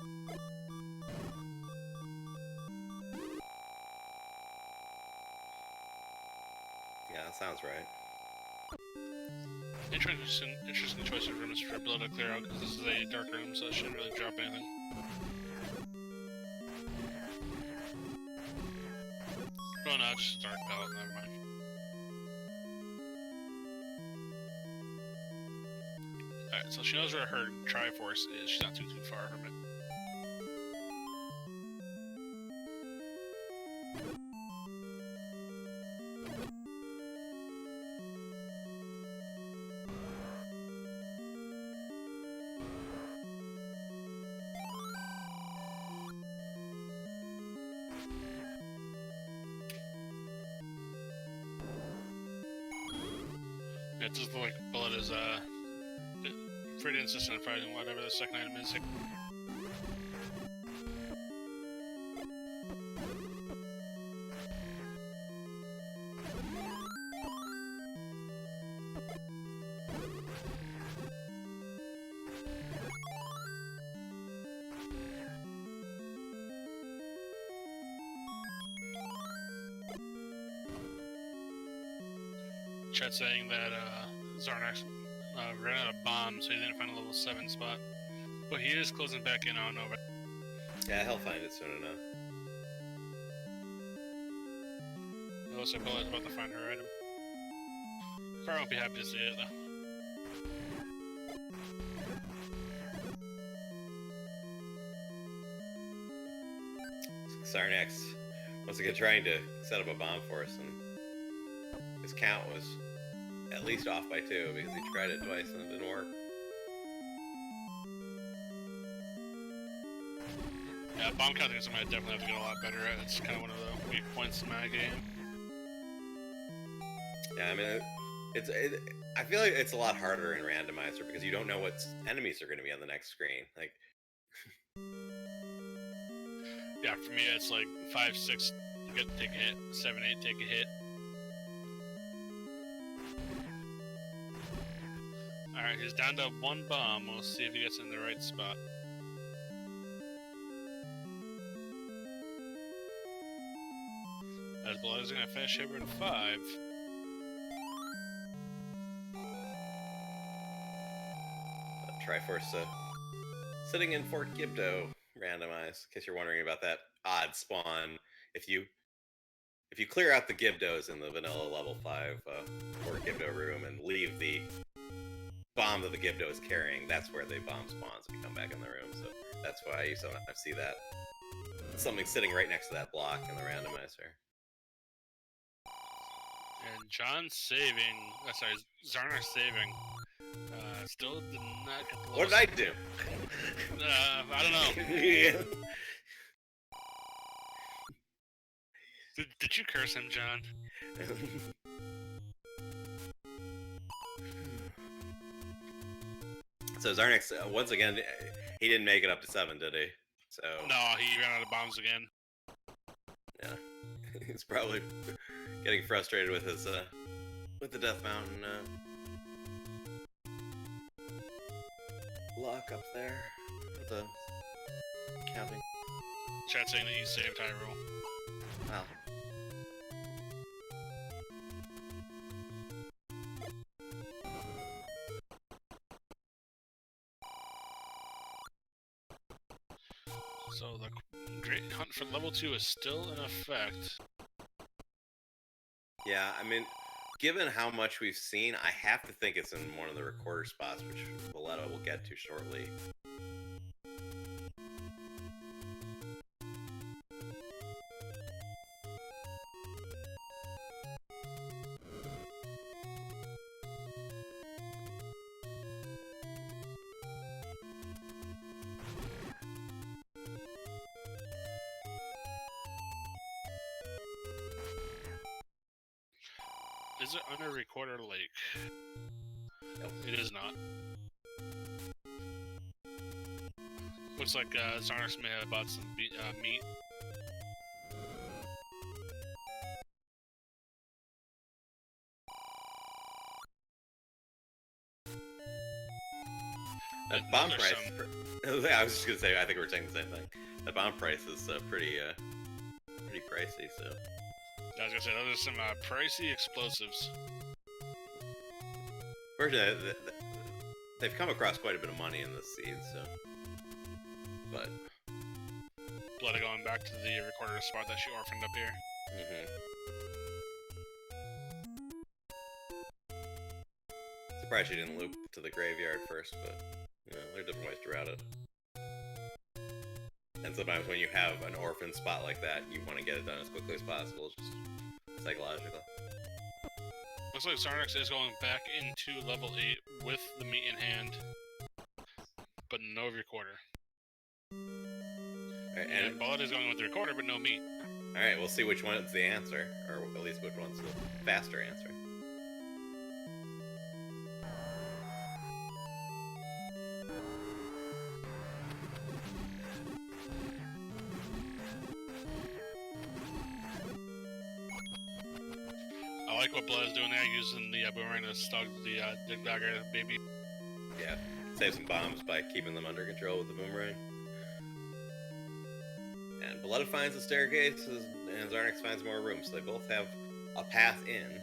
Yeah, that sounds right.
Interesting choice of rooms for Bulleta to clear out, because this is a dark room, so it shouldn't really drop anything. Oh no, just a dark palette, never mind. Alright, so she knows where her Triforce is. She's not too far from it. Yeah, it does look like Bulleta's pretty insistent on finding whatever the second item is. Chat saying that Xarnax ran out of bombs, so he didn't find a level 7 spot. But he is closing back in on Nova.
Yeah, he'll find it soon enough.
It looks like Bulleta's about to find her item. Probably won't be happy to see it, though.
Xarnax once again trying to set up a bomb for us, and his count was at least off by 2 because he tried it twice and it didn't work.
Yeah, bomb counting is something I definitely have to get a lot better at. It's kind of one of the weak points in my game.
Yeah, I mean, I feel like it's a lot harder in Randomizer because you don't know what enemies are going to be on the next screen. Like,
yeah, for me it's like 5, 6, you get to take a hit. 7, 8, take a hit. Alright, he's down to 1 bomb. We'll see if he gets in the right spot. As Bulleta's gonna finish him in 5.
Triforce sitting in Fort Gibdo randomized, in case you're wondering about that odd spawn. If you clear out the Gibdos in the vanilla level 5 Fort Gibdo room and leave the bomb that the Gibdo is carrying, that's where the bomb spawns if you come back in the room. So that's why you sometimes see that. Something sitting right next to that block in the randomizer.
And John's saving, sorry, Xarnax saving. Still did not get the
What did I do?
I don't know.
Yeah.
Did you curse him, John?
So Xarnax, once again, he didn't make it up to 7, did he? So
No, he ran out of bombs again.
yeah, he's probably getting frustrated with his with the Death Mountain luck up there with the counting.
Chat saying that you saved Hyrule.
Wow.
So the Great Hunt for level 2 is still in effect.
Yeah, I mean, given how much we've seen, I have to think it's in one of the recorder spots, which Bulleta will get to shortly.
Is it under Recorder Lake?
Nope.
It is not. Looks like Xarnax may have bought some meat.
That bomb price. I was just gonna say, I think we're saying the same thing. That bomb price is pretty pricey. So
I was gonna say those are some pricey explosives.
Fortunately, they've come across quite a bit of money in this seed. So, but
Bulleta going back to the recorder spot that she orphaned up here.
Surprised she didn't loop to the graveyard first, but you know, there are different ways to route it. And sometimes when you have an orphan spot like that, you want to get it done as quickly as possible, just psychological.
Looks like Xarnax is going back into level 8 with the meat in hand, but no recorder.
Right,
and Bulleta is going with the recorder, but no meat.
Alright, we'll see which one is the answer, or at least which one's the faster answer.
I like what Bulleta's doing there, using the boomerang to stug the dig dagger baby.
Yeah, save some bombs by keeping them under control with the boomerang. And Bulleta finds the staircase, and Xarnax finds more rooms, so they both have a path in.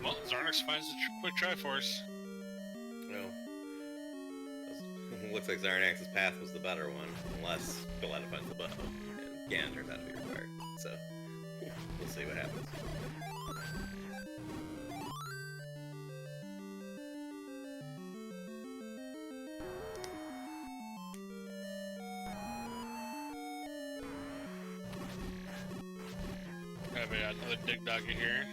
Well, Xarnax finds the quick Triforce.
Well, looks like Xarnax's path was the better one, unless Bulleta finds the bow, and Ganon turns out to be required. So, we'll see what happens.
Have another dig doggy here,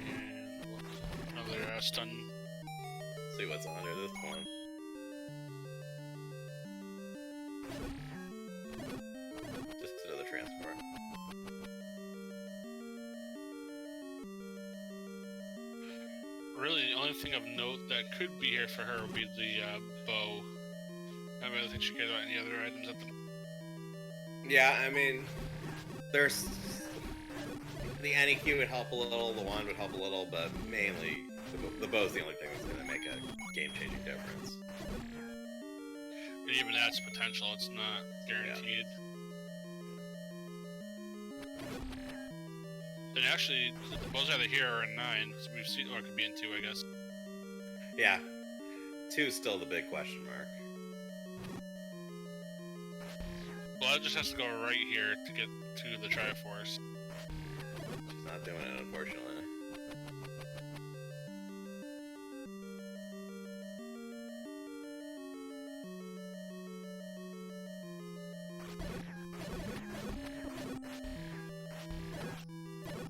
and another stun.
See what's under this one. Just another transport.
Really, the only thing of note that could be here for her would be the bow. I don't really think she cares about any other items at the moment.
Yeah, I mean, there's... The NEQ would help a little, the wand would help a little, but mainly the bow's the only thing that's going to make a game-changing difference.
But even that's potential, it's not guaranteed. Yeah. And actually, the bows either here or in 9, so we've seen, or it could be in 2, I guess.
Yeah. 2's still the big question mark.
Well, it just has to go right here to get to the Triforce.
Not doing it, unfortunately.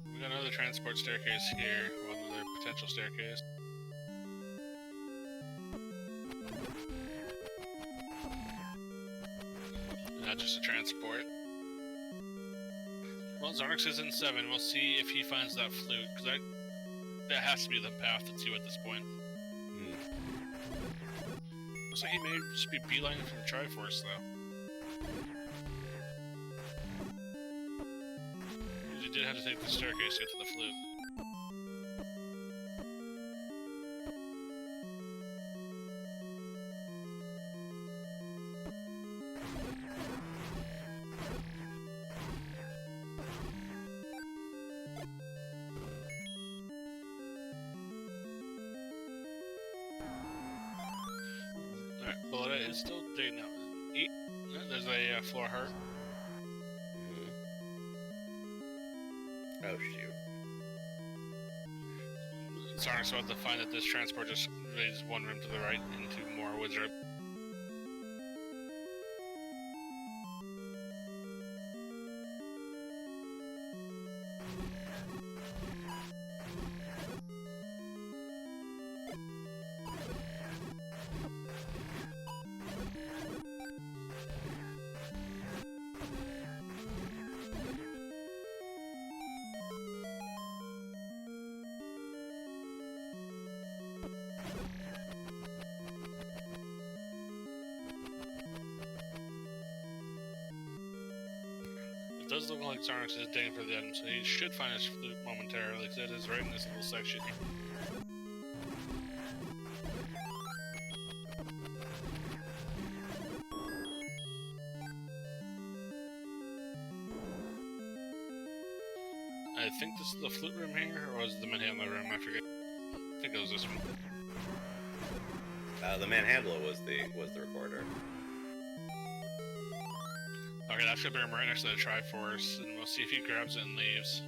We got another transport staircase here, or another potential staircase. Not just a transport. Well, Xarnax is in 7. We'll see if he finds that flute, because that has to be the path to 2 at this point. Looks like he may just be beelining from the Triforce, though. He did have to take the staircase to get to the flute. Bulleta is still digging out. Eat. There's a floor heart.
Oh, shoot.
Xarnax about to find that this transport just raises one room to the right into more wizard. It does look like Xarnax is digging for the item, so he should find his flute momentarily, because it is right in this little section here. I think this is the flute room here, or was it the manhandler room? I forget. I think it was this one.
The manhandler was the recorder.
Okay, that's gonna bring him right next to the Triforce, and we'll see if he grabs it and leaves.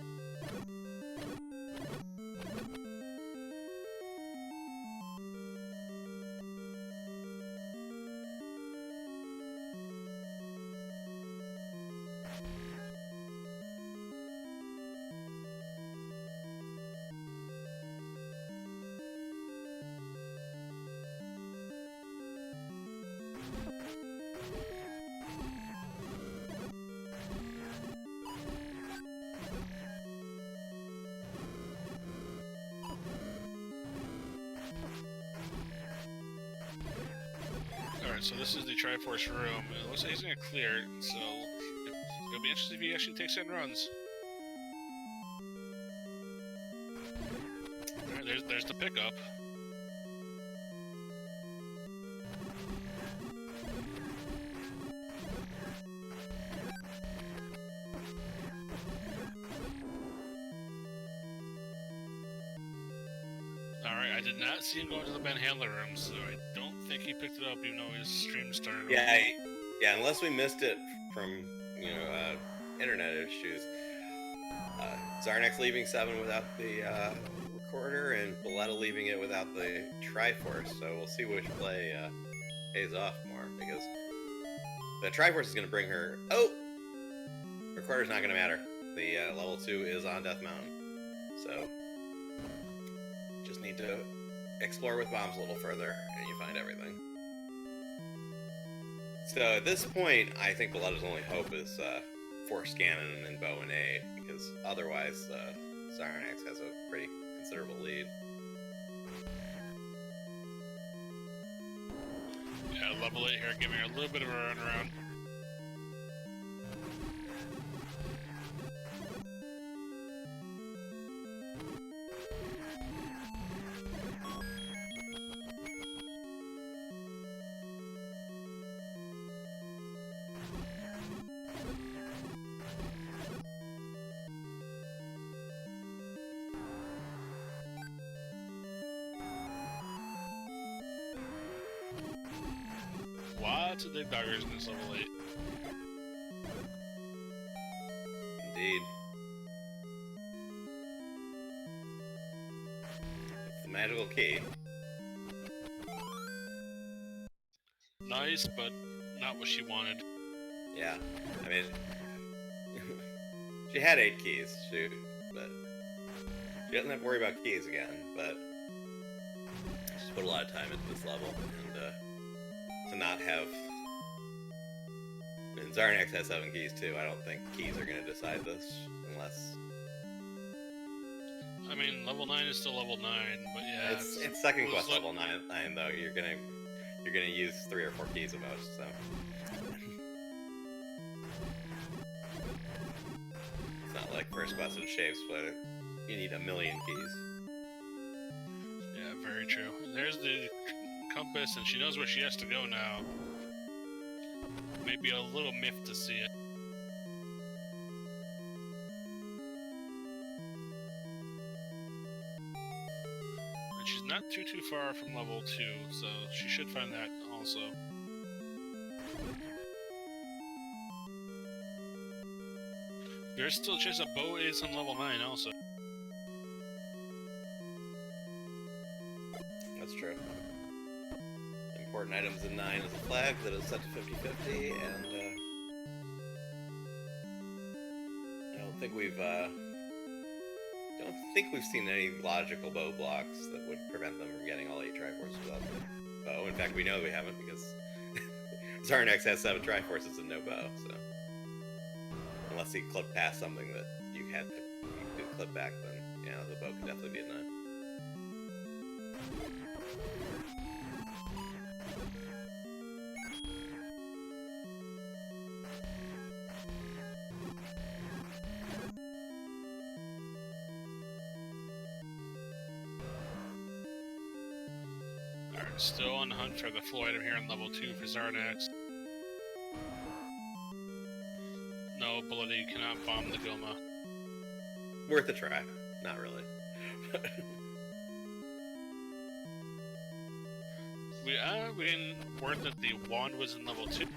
Alright, so this is the Triforce room. It looks like he's gonna clear it, so it'll be interesting if he actually takes it and runs. Alright, there's the pickup. Alright, I did not see him go into the Ben Handler room, so I don't think he picked it up, even though his stream started.
Yeah, unless we missed it from, internet issues. Xarnax leaving 7 without the recorder, and Bulleta leaving it without the Triforce, so we'll see which play pays off more, because the Triforce is going to bring her... Oh! Recorder's not going to matter. The level 2 is on Death Mountain, so just need to explore with bombs a little further, and you find everything. So at this point, I think Bulleta's only hope is Force Cannon and Bow and 8, because otherwise Xarnax has a pretty considerable lead.
Yeah, level 8 here, giving her a little bit of a runaround. Lots of dig doggers in this level 8.
Indeed. It's the magical key.
Nice, but not what she wanted.
Yeah, I mean, she had 8 keys, but she doesn't have to worry about keys again, but she's put a lot of time into this level, and to not have... And Xarnax has 7 keys too. I don't think keys are going to decide this, unless...
I mean, level 9 is still level 9, but yeah...
It's second quest level 9, though. You're gonna use 3 or 4 keys at most, so... It's not like first quest in Shapes, but you need 1,000,000 keys.
Yeah, very true. There's the compass, and she knows where she has to go now. Maybe a little miffed to see it. And she's not too far from level 2, so she should find that also. There's still just a bow is on level 9 also.
That's true. Important items in 9 is a flag that is set to 50-50, and I don't think we've seen any logical bow blocks that would prevent them from getting all 8 Triforces without the bow. In fact, we know we haven't, because Xarnax has 7 Triforces and no bow, so... Unless he clipped past something that you could clip back, then yeah, the bow could definitely be a 9.
Alright, still on the hunt for the full item here on level 2 for Xarnax. No, Bulleta, you cannot bomb the Goma.
Worth a try. Not really.
We didn't word that the wand was in level 2.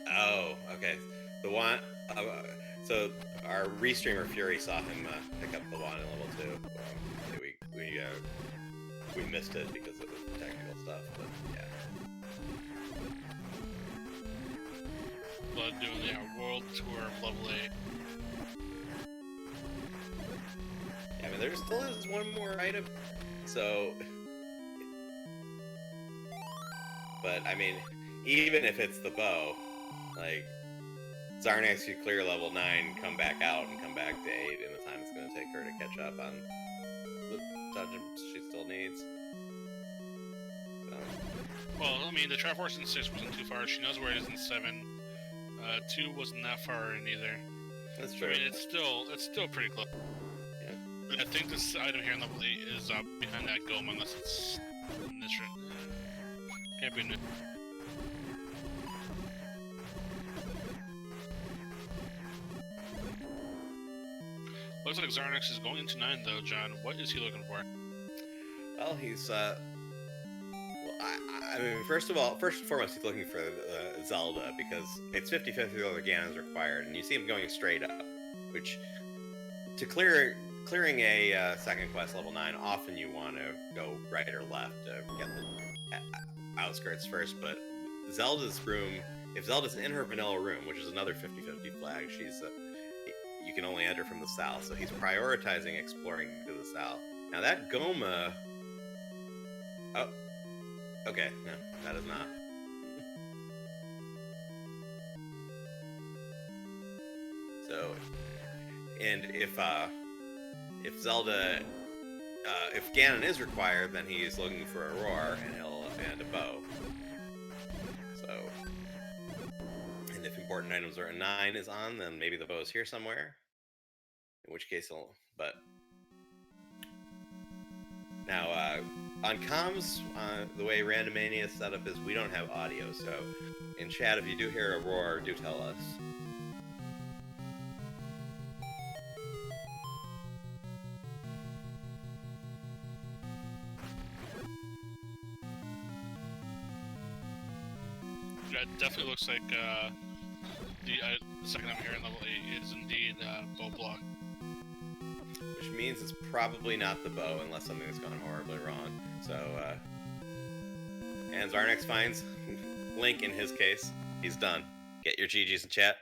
Oh, okay. The wand... so, our restreamer Fury saw him pick up the wand in level 2. We missed it because of the technical stuff, but yeah.
Blood doing the world tour of level 8.
Yeah, I mean, there still is one more item, so... But, I mean, even if it's the bow, like, Xarnax could clear level 9, come back out, and come back to 8 in the time it's going to take her to catch up on the dungeons she still needs. So.
Well, I mean, the Triforce in 6 wasn't too far. She knows where it is in 7. 2 wasn't that far in either.
That's true.
I mean, it's still pretty close.
Yeah.
But I think this item here in level 8 is behind that Goma, unless it's in this room. Can't be new. Looks like Xarnax is going into 9, though, John. What is he looking for?
Well, he's I mean, first and foremost, he's looking for Zelda, because it's 50-50 whether Ganon is required, and you see him going straight up, which, to clearing a second quest level 9, often you want to go right or left to get the outskirts first, but Zelda's room, if Zelda's in her vanilla room, which is another 50-50 flag, you can only enter from the south, so he's prioritizing exploring to the south. Now that Goma... Oh, okay, no, that is not. So, and if Zelda, if Ganon is required, then he's looking for a roar and a bow. So, and if important items are a 9 is on, then maybe the bow is here somewhere. In which case, but now on comms, the way Randomania is set up is we don't have audio. So, in chat, if you do hear a roar, do tell us.
Yeah, it definitely looks like the second I'm hearing level 8 is indeed bow block.
Which means it's probably not the bow unless something has gone horribly wrong. So, and Xarnax finds Link in his case. He's done. Get your GGs in chat.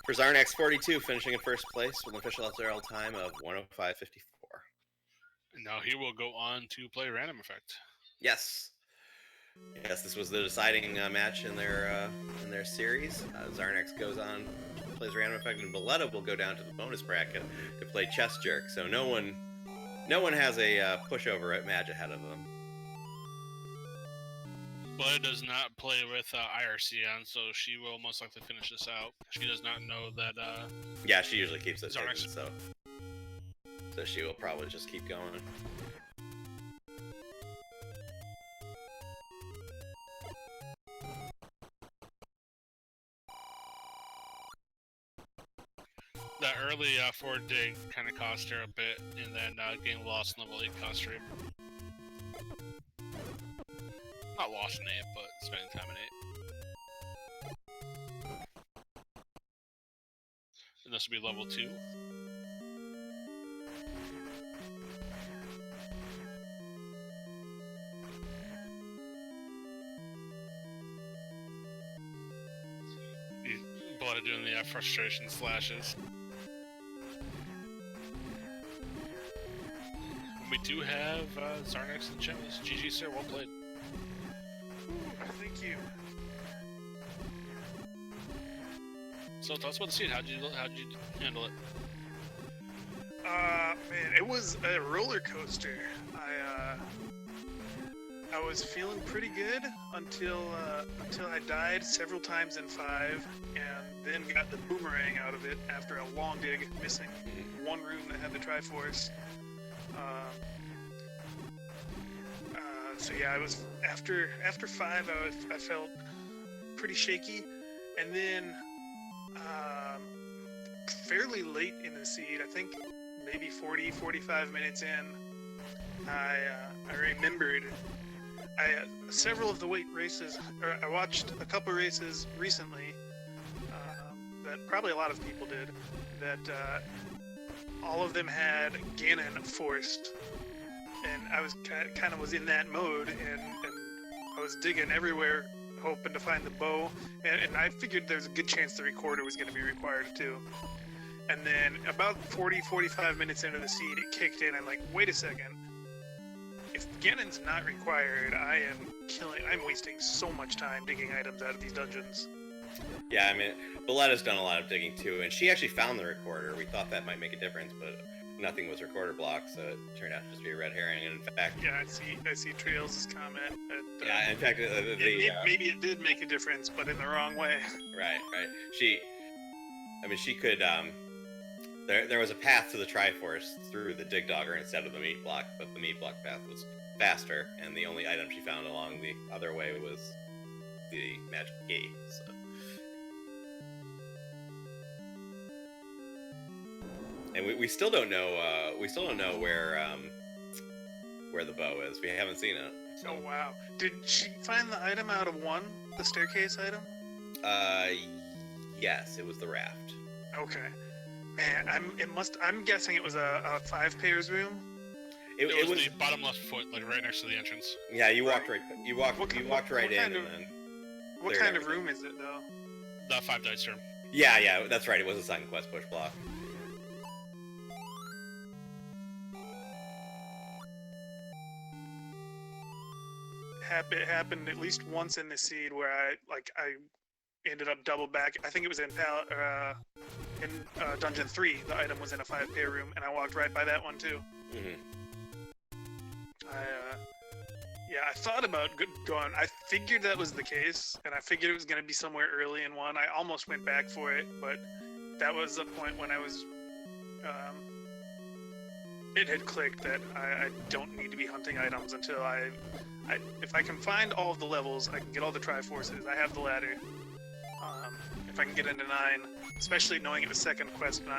For Xarnax42, finishing in first place with an official SRL time of 105.54.
And now he will go on to play Random Effect.
Yes. Yes, this was the deciding match in their series. Xarnax goes on, plays Random Effect, and Bulleta will go down to the bonus bracket to play Chest Jerk. So no one has a pushover match ahead of them.
Bulleta does not play with IRC on, so she will most likely finish this out. She does not know that.
Yeah, she usually keeps it hidden,
Xarnax.
So she will probably just keep going.
That early forward dig kind of cost her a bit, and then getting lost in level 8 cost her. Not lost in 8, but spending time in 8. And this will be level 2. Bulleta doing the frustration slashes. We do have Xarnax in the chat. GG, sir. Well played.
Thank you.
So tell us about the scene. How'd you handle it?
Man, it was a roller coaster. I was feeling pretty good until I died several times in 5, and then got the boomerang out of it after a long dig, missing one room that had the Triforce. So yeah, I was after 5. I felt pretty shaky, and then fairly late in the seed, I think maybe 40-45 minutes in, I remembered. Several of the weight races, or I watched a couple races recently that probably a lot of people did, that all of them had Ganon forced. And I was kind of was in that mode, and I was digging everywhere, hoping to find the bow, and I figured there's a good chance the recorder was going to be required too. And then about 40-45 minutes into the seed, it kicked in. I'm like, wait a second. If Ganon's not required, I'm wasting so much time digging items out of these dungeons.
Yeah, I mean, Bulleta's done a lot of digging too, and she actually found the recorder. We thought that might make a difference, but nothing was recorder blocked, so it turned out to just be a red herring. And in fact,
yeah, I see Trails' comment.
Yeah, in fact,
maybe it did make a difference, but in the wrong way.
Right. She could. There was a path to the Triforce through the Dig Dogger instead of the meat block, but the meat block path was faster, and the only item she found along the other way was the magic gate. So. and we still don't know. We still don't know where the bow is. We haven't seen it. So.
Oh wow! Did she find the item out of one? The staircase item?
Yes, it was the raft.
Okay. Man, I'm guessing it was a 5 pairs room.
It was the bottom left foot, like right next to the entrance.
Yeah, you walked right. You walked right in, and then.
What kind of room is it though?
The 5 dice room.
Yeah, that's right. It was a second quest push block.
It happened at least once in the seed where I ended up double back. I think it was in Dungeon 3. The item was in a 5-pair room, and I walked right by that one too.
Mm-hmm.
I thought about going. I figured that was the case, and I figured it was going to be somewhere early in one. I almost went back for it, but that was the point when I was. It had clicked that I don't need to be hunting items until if I can find all of the levels, I can get all the Triforces. I have the ladder. If I can get into 9, especially knowing it was second quest 9,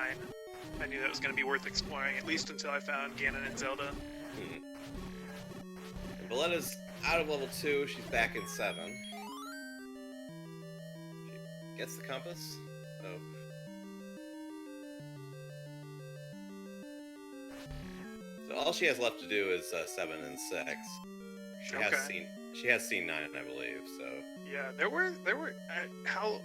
I knew that was going to be worth exploring, at least until I found Ganon and Zelda.
Mm-hmm. And Bulleta's out of level 2. She's back in 7. She gets the compass. Oh. So all she has left to do is 7 and 6. She has seen 9, I believe. So
yeah, there were how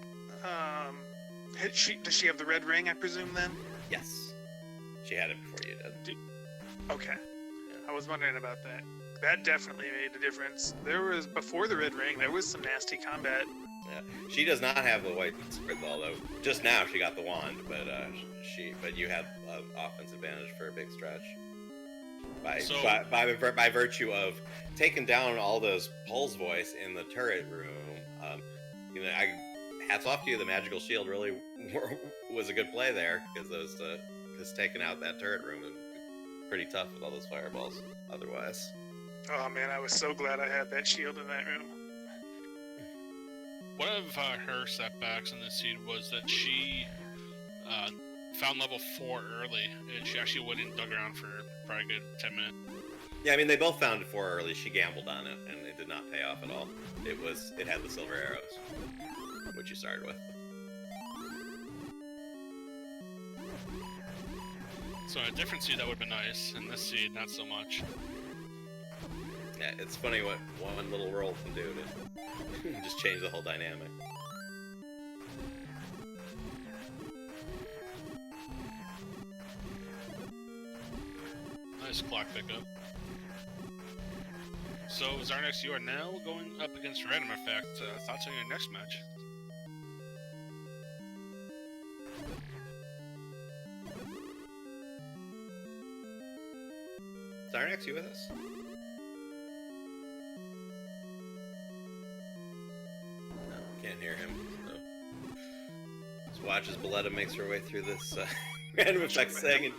does she have the red ring? I presume then.
Yes, she had it before you did.
Okay, yeah. I was wondering about that. That definitely made a difference. Before the red ring, there was some nasty combat.
Yeah, she does not have the white sword, although just now she got the wand, but you have offense advantage for a big stretch. By virtue of taking down all those Pulse voice in the turret room, hats off to you. The magical shield really was a good play there because taking out that turret room would be pretty tough with all those fireballs. Otherwise,
oh man, I was so glad I had that shield in that room.
One of her setbacks in this seed was that she found level 4 early, and she actually went and dug around for probably a good 10 minutes.
Yeah, I mean, they both found it 4 early. She gambled on it, and it did not pay off at all. It had the silver arrows, which you started with.
So in a different seed, that would have been nice. In this seed, not so much.
Yeah, it's funny what one little roll can do to just change the whole dynamic.
Nice clock pickup. So, Xarnax, you are now going up against Random Effect. Thoughts on your next match?
Xarnax, you with us? No, can't hear him. So. Let's watch as Bulleta makes her way through this Random Effect segment.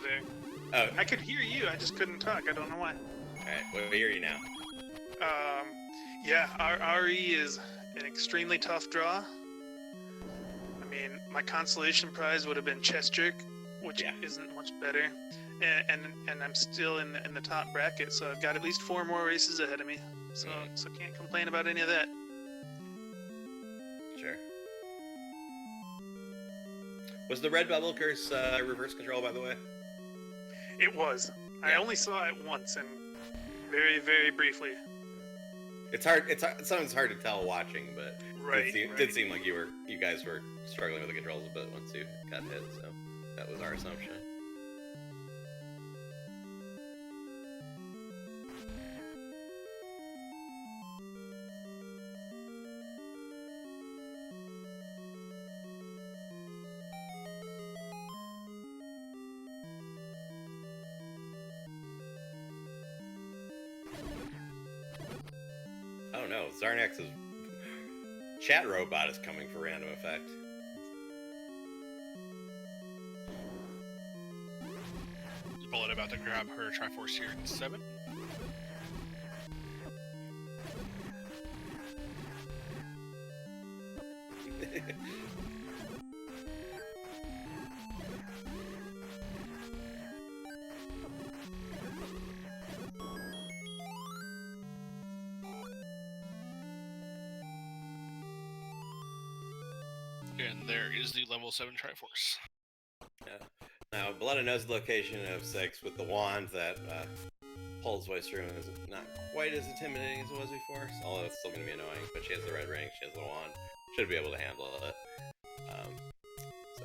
Oh. I could hear you, I just couldn't talk. I don't know why.
Alright, we hear you now.
Yeah, our RE is an extremely tough draw. I mean, my consolation prize would have been Chest Jerk, which isn't much better. And I'm still in the top bracket, so I've got at least 4 more races ahead of me. So can't complain about any of that.
Sure. Was the red bubble curse reverse control, by the way?
It was. Yeah. I only saw it once, and very, very briefly.
It's hard. It's sometimes hard to tell watching, but it did seem like you guys were struggling with the controls a bit once you got hit. So that was our assumption. Oh no, Xarnax's chat robot is coming for Random Effect.
Is Bulleta about to grab her Triforce here in 7? And there is the level 7 Triforce.
Yeah. Now, Bulleta knows the location of 6 with the wand that pulls way through and is not quite as intimidating as it was before, although it's still going to be annoying, but she has the red ring, she has the wand, should be able to handle it. So...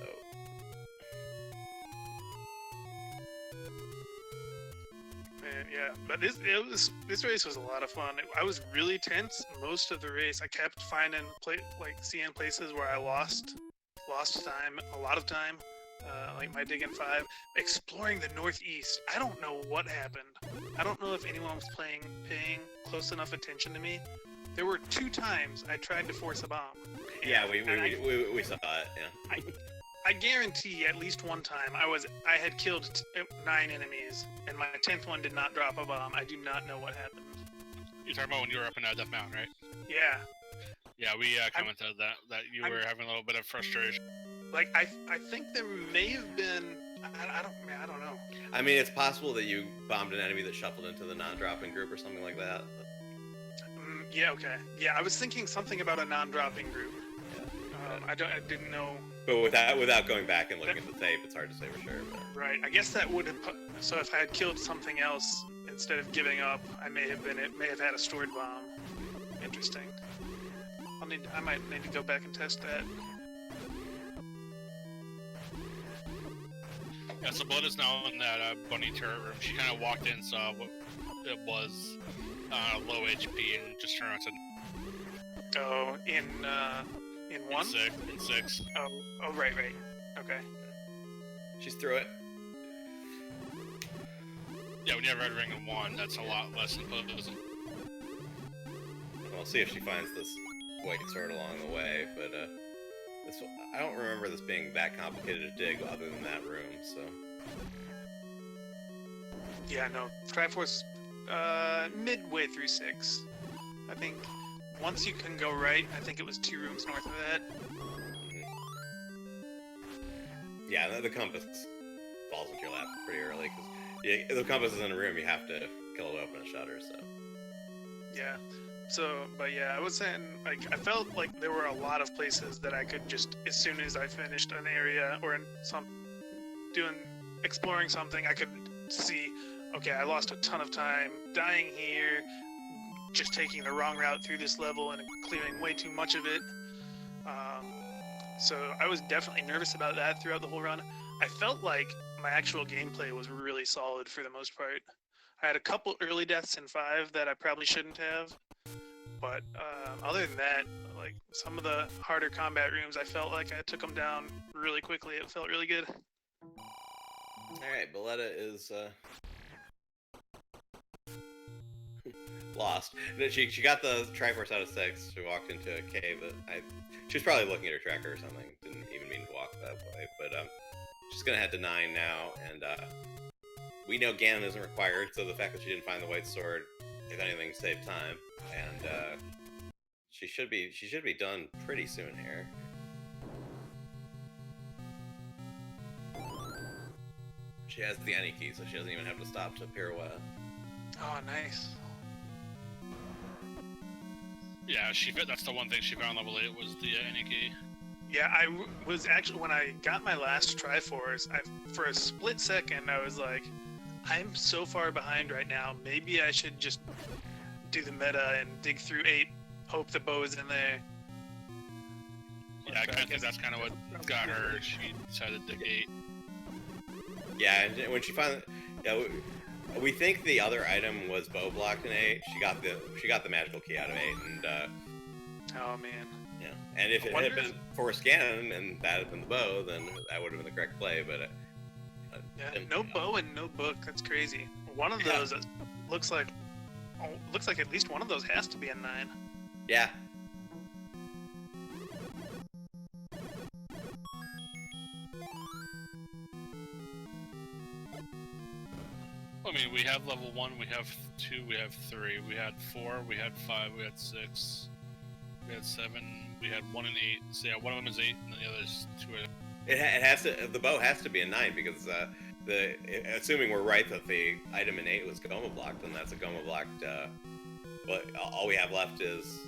Yeah, but this race was a lot of fun. I was really tense most of the race. I kept finding seeing places where I lost time, a lot of time, like my dig in 5, exploring the northeast. I don't know what happened. I don't know if anyone was paying close enough attention to me. There were 2 times I tried to force a bomb.
Yeah, we saw it. Yeah.
I guarantee at least one time I had killed 9 enemies, and my 10th one did not drop a bomb. I do not know what happened.
You're talking about when you were up in Death Mountain, right?
Yeah.
Yeah, we commented that you were having a little bit of frustration.
Like I think there may have been. I don't know.
I mean, it's possible that you bombed an enemy that shuffled into the non-dropping group or something like that.
Yeah. Okay. Yeah, I was thinking something about a non-dropping group. I didn't know.
But without going back and looking at the tape, it's hard to say for sure. But...
Right. I guess that would have. So if I had killed something else instead of giving up, it may have had a stored bomb. Interesting. I might need to go back and test that.
Yeah, so Blood is now in that bunny turret room. She kind of walked in, saw what it was, low HP, and just turned around and said,
"Oh, in 1?
In 6.
Oh, right. Okay.
She's through it.
Yeah, when you have red ring in 1, that's a lot less than opposing.
We'll see if she finds this white sword along the way, but I don't remember this being that complicated to dig other than that room, so...
Yeah, no. Triforce, midway through 6. I think once you can go right, I think it was 2 rooms north of that.
Yeah, the compass falls into your lap pretty early, because the compass is in a room, you have to kill it to open a shutter, so...
Yeah. So, but yeah, I was saying, like, I felt like there were a lot of places that I could just, as soon as I finished an area or exploring something, I could see, okay, I lost a ton of time dying here, just taking the wrong route through this level and clearing way too much of it. So I was definitely nervous about that throughout the whole run. I felt like my actual gameplay was really solid for the most part. I had a couple early deaths in 5 that I probably shouldn't have. But other than that, like some of the harder combat rooms, I felt like I took them down really quickly. It felt really good.
Alright, Bulleta is lost. She got the Triforce out of 6. She walked into a cave that she was probably looking at her tracker or something. Didn't even mean to walk that way. But she's gonna head to 9 now, and we know Ganon isn't required, so the fact that she didn't find the white sword, if anything, saved time. And she should be done pretty soon here. She has the any key, so she doesn't even have to stop to pirouette.
Oh, nice.
Yeah, that's the one thing she found level 8 was the any key.
Yeah, I was actually, when I got my last Triforce, for a split second, I was like, I'm so far behind right now, maybe I should just do the meta and dig through 8, hope the bow is in there.
Yeah, I kind of think that's kind of what got her. She decided to dig 8.
Yeah, and when she finally, we think the other item was bow blocked in 8. She got the magical key out of 8, and
oh man.
Yeah, and if it had been Force Ganon and that had been the bow, then that would have been the correct play. But
yeah, no bow and no book. That's crazy. One of those looks like at least one of those has to be a 9.
Yeah.
I mean, we have level 1, we have 2, we have 3, we had 4, we had 5, we had 6, we had 7, we had 1 and 8. So yeah, one of them is 8, and then the other's 2.
It has to. The bow has to be a 9 because assuming we're right that the item in 8 was Goma blocked, then that's a Goma blocked. But all we have left is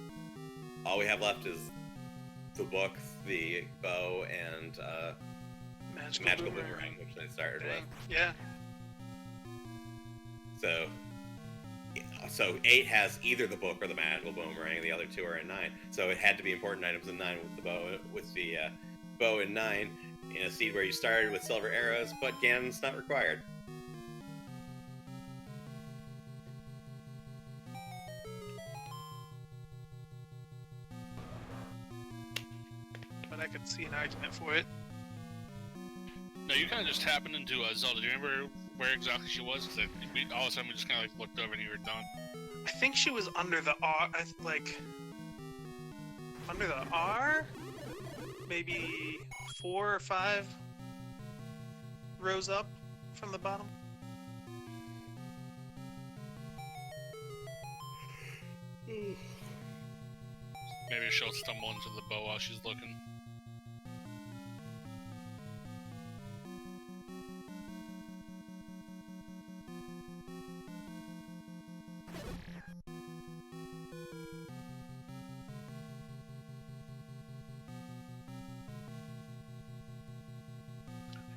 the book, the bow, and magical boomerang, which they started with.
Yeah.
So 8 has either the book or the magical boomerang, and the other 2 are in 9. So it had to be important items in 9 with the bow in 9 in a seed where you started with silver arrows, but Ganon's not required.
But I could see an argument for it.
No, you kind of just happened into Zelda. Do you remember where exactly she was? Cause all of a sudden we just kind of like looked over and you were done.
I think she was under the R, under the R? Maybe 4 or 5 rows up from the bottom.
Maybe she'll stumble into the bow while she's looking.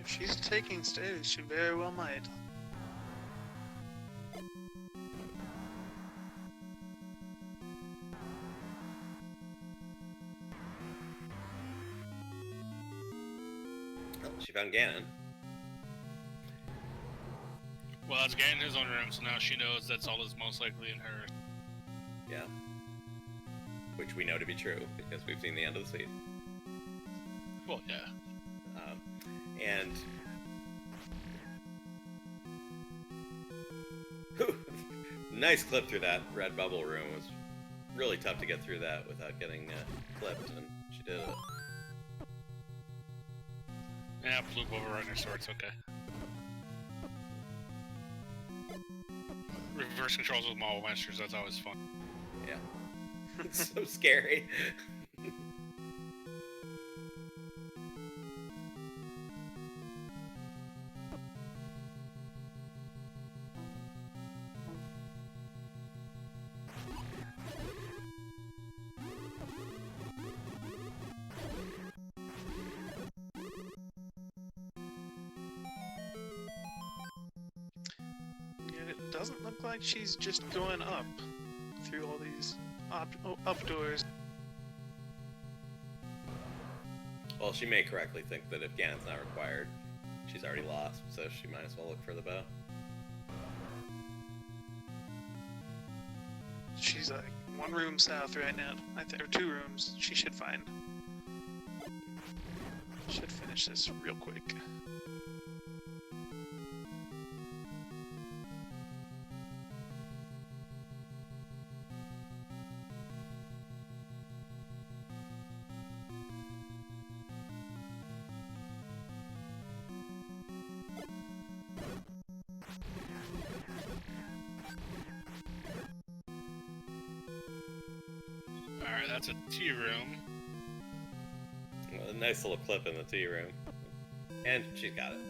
If she's taking stairs, she very well might.
Oh, she found Ganon.
Well, that's Ganon in his own room, so now she knows that Zelda's most likely in her.
Yeah. Which we know to be true, because we've seen the end of the seed.
Well, yeah.
And nice clip through that red bubble room. It was really tough to get through that without getting clipped, and she did it.
Yeah, blue over right next door, it's okay. Reverse controls with Marvel Masters, that's always fun.
Yeah. It's so scary.
It doesn't look like she's just going up through all these up doors.
Well, she may correctly think that if Ganon's not required, she's already lost, so she might as well look for the bow.
She's like 1 room south right now. Or 2 rooms. She should find. Should finish this real quick.
Alright, that's a tea room.
Well, a nice little clip in the tea room. And she's got it.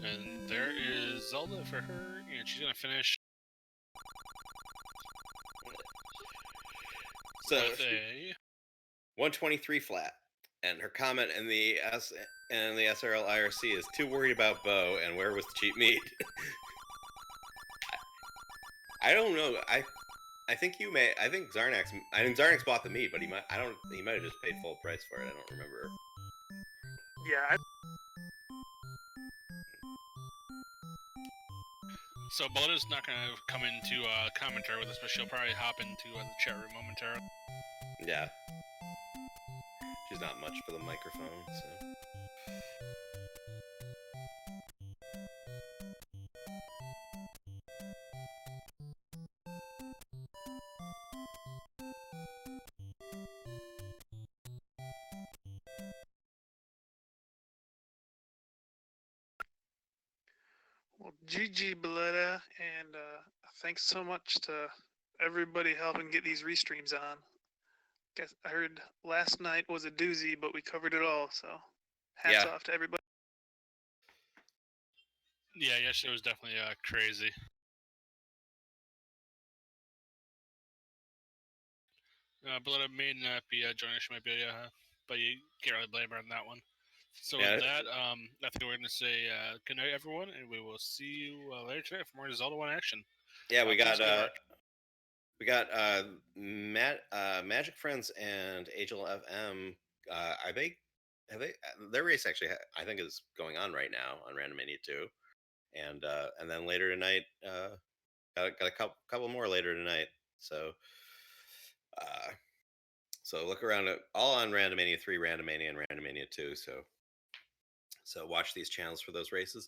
And there is Zelda for her, and she's gonna finish
So
with a
123 flat, and her comment in the SRL IRC is too worried about bow and where was the cheap meat. I don't know. I think Xarnax bought the meat, but he might have just paid full price for it. I don't remember.
Yeah.
So Bulleta's not gonna come into commentary with us, but she'll probably hop into the chat room momentarily.
Yeah. She's not much for the microphone, so.
Well, GG Bulleta, and thanks so much to everybody helping get these restreams on. Guess I heard last night was a doozy, but we covered it all, so hats off to everybody.
Yeah, yesterday was definitely crazy. Bulleta may not be joining us, maybe, but you can't really blame her on that one. So
Yeah.
with that, I think we're going to say good night, everyone, and we will see you later tonight for more Zelda 1 action.
Yeah, we
Please
got
go Mark.
Magic Friends and Angel FM. Are they? Have they? Their race actually, I think, is going on right now on Randomania 2, and then later tonight, got a couple more later tonight. So, so look around at all on Randomania 3, Randomania, and Randomania 2. So watch these channels for those races.